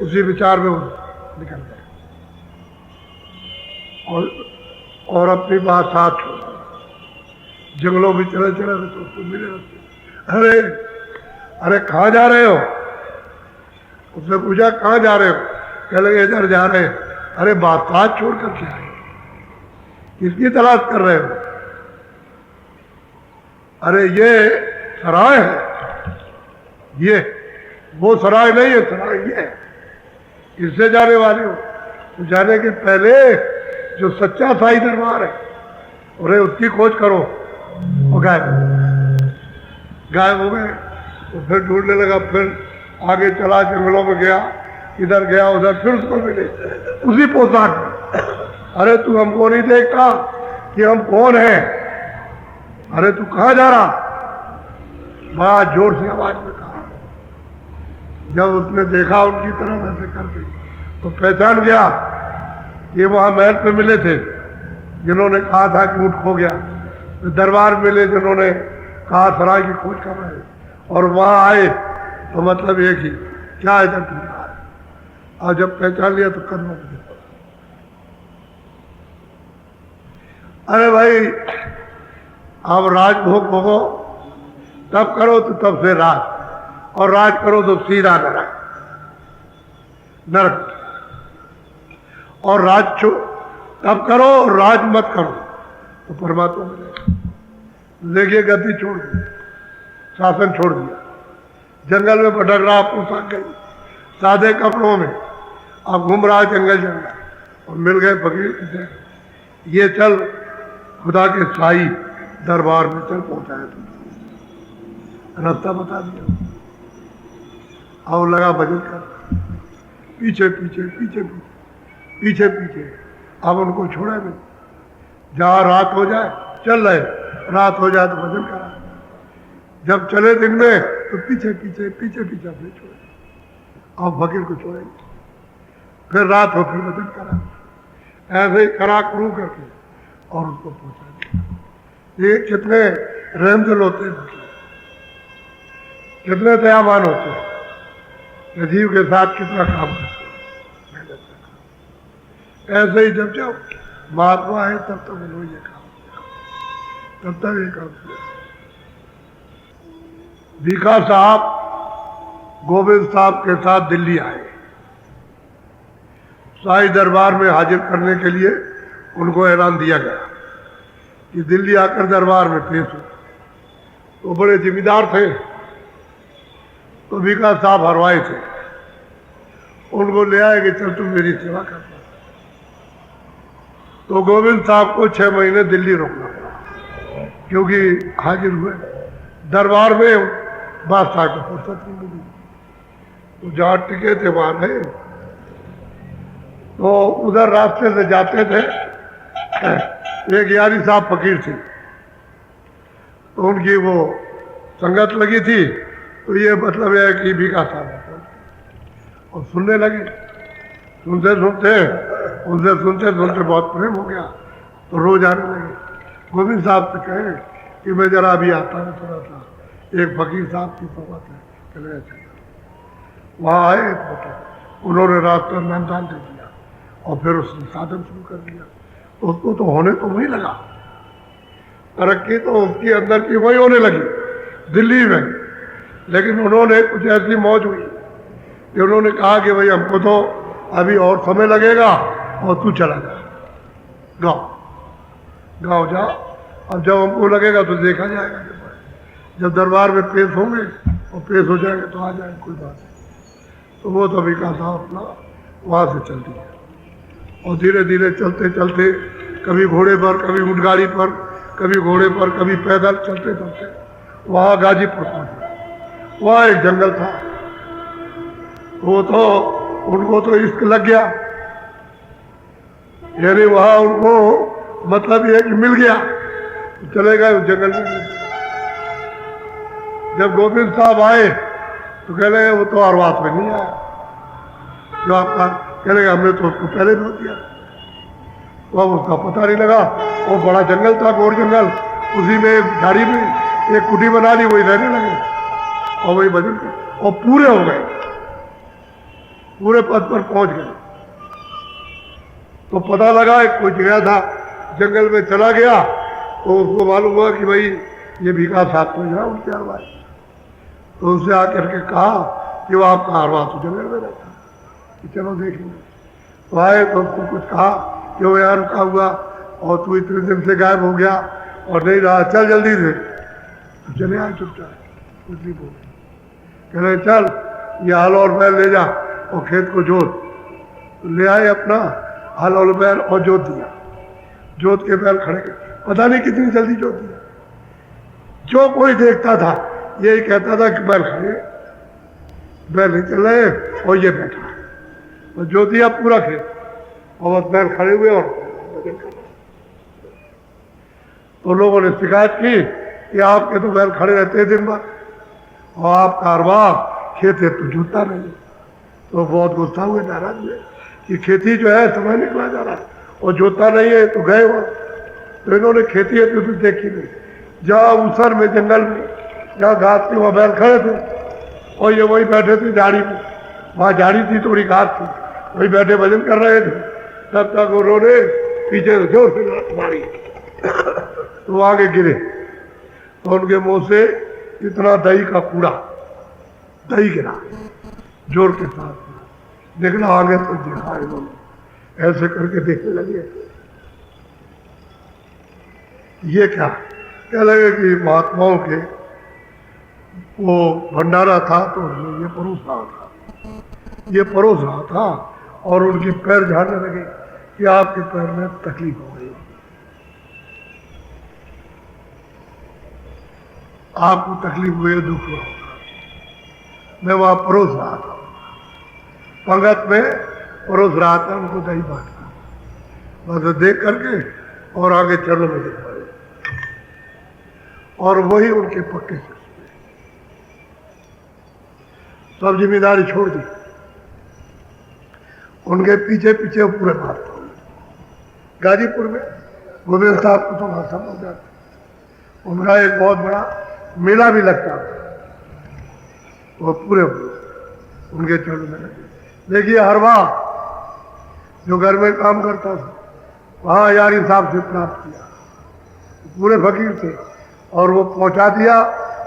उसी विचार में निकल गए, और अपनी बात साथ छोड़, जंगलों में चले चले तो उसको मिले रहते। अरे अरे कहाँ जा रहे हो? उसने पूछा कहाँ जा रहे हो? कह लगे इधर जा रहे हैं। अरे बात साथ छोड़ कर के आए, किसकी तलाश कर रहे हो? अरे ये सराय है, ये वो सराय नहीं है, सराय ये है। किससे जाने वाले हो? तो जाने के पहले जो सच्चा साईं दरबार है, अरे उसकी खोज करो। और गायब हो गए। तो फिर ढूंढने लगा, फिर आगे चला, जंगलों में गया, इधर गया उधर, फिर उसको मिले उसी पोशाक में। अरे तू हमको नहीं देखता कि हम कौन हैं? अरे तू कहाँ जा रहा? बड़ा जोर से आवाज में कहा। जब उसने देखा उनकी तरफ ऐसे करके, तो पहचान गया ये वहां महल पे मिले थे जिन्होंने कहा था कि ऊँट खो गया, तो दरबार मिले जिन्होंने कहा सराय की खोज कर रहे, और वहां आए तो मतलब एक ही, क्या इधर ढूंढ रहा है? और जब पहचान लिया तो करना चाहिए। अरे भाई अब राजभोग भोगो, तब करो तो तब से राज, और राज करो तो सीधा नरक, नरक। और राज तब करो, राज मत करो तो परमात्मा मिलेगा। देखिए गति छोड़ दी, शासन छोड़ दिया, जंगल में भटक रहा, पोशाक गई सादे कपड़ों में, अब घूम रहा जंगल जंगल और मिल गए फकीर किसे, ये चल खुदा के शाही दरबार में चल पहुंचाया तुम, रास्ता बता दिया। और लगा भजन कर, पीछे पीछे पीछे पीछे पीछे पीछे, अब उनको छोड़ा नहीं। जहाँ रात हो जाए चल रहे, रात हो जाए तो भजन करा, जब चले दिन में तो पीछे पीछे पीछे पीछे अपने छोड़े, अब फकीर को छोड़ेंगे, फिर रात हो फिर भजन करा, ऐसे ही करा करू करके और उसको पहुंचा दिया। ये कितने रहमदिल होते हैं, कितने दयावान होते हैं, जीव के साथ कितना काम करते हैं, मेहनत करते हैं। ऐसे ही जब जब महात्मा है तब तक उन्होंने ये काम किया, तब तक ये काम किया। भीखा साहब गोविंद साहब के साथ दिल्ली आए, शाही दरबार में हाजिर करने के लिए उनको ऐलान दिया गया कि दिल्ली आकर दरबार में पेश हो। तो बड़े जिम्मेदार थे, तो भीखा साहब हरवाए थे, उनको ले आए कि चल तुम मेरी सेवा करना। तो गोविंद साहब को 6 महीने दिल्ली रुकना पड़ा, क्योंकि हाजिर हुए दरबार में, बादशाह को फुर्सत नहीं मिली, तो जहाँ टिके थे वहां रहे। तो उधर रास्ते से जाते थे, एक यारी साहब फकीर थे, तो उनकी वो संगत लगी थी, तो ये मतलब है कि भीखा साहब और सुनने लगे, सुनते सुनते उनसे सुनते सुनते बहुत प्रेम हो गया, तो रोज आने लगे। गोविंद साहब से कहे कि मैं जरा अभी आता हूँ थोड़ा सा, एक फकीर साहब की सोबत है, चले अच्छा। वहाँ आए तो उन्होंने रात को नामदान दे दिया और फिर उसने साधन शुरू कर दिया। तो उसको तो होने तो वही लगा, तरक्की तो उसके अंदर की वही होने लगी दिल्ली में, लेकिन उन्होंने कुछ ऐसी मौज हुई कि उन्होंने कहा कि भाई हमको तो अभी और समय लगेगा और तू चला जा गाँव जा, अब जब हमको लगेगा तो देखा जाएगा, जब दरबार में पेश होंगे और पेश हो जाएंगे तो आ जाएंगे, कोई बात नहीं। तो वो तो भीखा साहब अपना वहाँ से चल दिया और धीरे धीरे चलते चलते, कभी घोड़े पर, कभी ऊँटगाड़ी पर, कभी घोड़े पर, कभी पैदल चलते चलते वहाँ गाजीपुर पहुँचे। वहाँ एक जंगल था, वो तो उनको तो इश्क लग गया, यानी वहाँ उनको मतलब ये कि मिल गया, तो चले गए उस जंगल में। जब गोविंद साहब आए तो कह रहे वो तो हर बात में नहीं आया, जो आपका कह रहे हमने तो उसको पहले भी दिया, तो अब उसका पता नहीं लगा। वो बड़ा जंगल था, घोर जंगल, उसी में झाड़ी में एक कुटी बना ली, वही रहने लगे और वही भजन कर, और पूरे हो गए, पूरे पद पर पहुंच गए। तो पता लगा कोई गया था जंगल में, चला गया तो उसको मालूम हुआ कि भाई ये भीखा साहब तो जा उनके हरवाए। तो उससे आकर के कहा कि वो आपका हरवा तो जंगल में रहता, कि चलो देखेंगे। तो आए तो उसको कुछ कहा कि वो यहाँ रुका हुआ और तू इतने दिन से गायब हो गया और नहीं रहा, चल जल्दी से। तो चले आए चुपचाप, कुछ नहीं बोले, कह रहे चल ये हल और बैल ले जा और खेत को जोत। तो ले आए अपना हल और बैल और जोत दिया, जोत के बैल खड़े कर, पता नहीं कितनी जल्दी जोत दिया। जो कोई देखता था यही कहता था कि बैल खड़े, बैल नहीं चल रहे और ये बैठा, और जोत दिया पूरा खेत और बस बैल खड़े हुए और भजन कर रहे। तो लोगों ने शिकायत की कि आपके तो बैल खड़े रहते हैं दिन भर और आप कारवा खेत है तो जोतता नहीं। तो बहुत गुस्सा हुए, नाराज हुए कि खेती जो है समय निकला जा रहा है और जोतता नहीं है, तो गए वो। तो इन्होंने खेती है तो देखी नहीं, जहाँ ऊसर में जंगल में जहाँ घास थी वहाँ बैल खड़े थे और ये वही बैठे थे झाड़ी में, वहाँ झाड़ी थी थोड़ी घास थी, वही बैठे भजन कर रहे थे। तब तक उन्होंने पीछे से जोर से मारी तो वो आगे गिरे, तो उनके मुंह से इतना दही का कूड़ा, दही गिरा जोर के साथ, निकला आगे तो देखा इन्होंने, ऐसे करके देखने लगे। ये क्या, कह लगे कि महात्माओं के वो भंडारा था तो ये परोस रहा था और उनके पैर झाड़ने लगे कि आपके पैर में तकलीफ हो गई, आपको तकलीफ हुई, दुख हुआ होगा। मैं वहां परोस रहा था, पंगत में परोस रहा था, उनको दही बांटा, बस देख करके और आगे चरणों में गिर पड़े और वही उनके पक्के से सब जिम्मेदारी छोड़ दी, उनके पीछे पीछे पूरे भागते हुए गाजीपुर में गोविंद साहब को तो वहां समझ जाते, उनका एक बहुत बड़ा मेला भी लगता है, वो पूरे उनके चरणों में लगे। देखिए हर बार जो घर में काम करता था वहां यारी साहब से प्राप्त किया, पूरे फकीर थे और वो पहुंचा दिया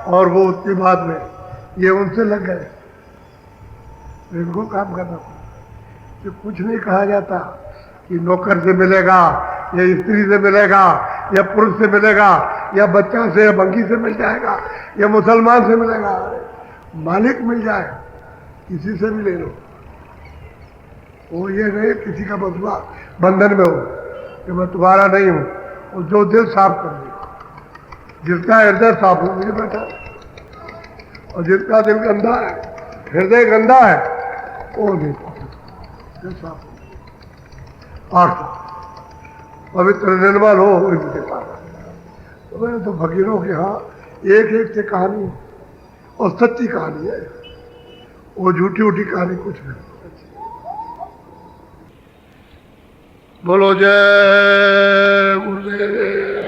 और वो उसके बाद में ये उनसे लग गए, इनको काम करना पड़ा। तो कुछ नहीं कहा जाता कि नौकर से मिलेगा या स्त्री से मिलेगा या पुरुष से मिलेगा या बच्चा से या बंकी से मिल जाएगा या मुसलमान से मिलेगा, मालिक मिल जाए किसी से भी ले लो, वो ये नहीं किसी का बदला बंधन में हो कि मैं तुम्हारा नहीं हूं, और जो दिल साफ कर दे, जिसका हृदय साफ हो मुझे बैठा, और जिसका दिल गंदा है, हृदय गंदा है, वो नहीं दिल साफ हो और पवित्र निर्मल हो इनके पास। तो मैंने तो फकीरों के यहाँ एक एक से कहानी और सच्ची कहानी है, वो झूठी उठी कहानी कुछ नहीं। बोलो जय गुरुदेव।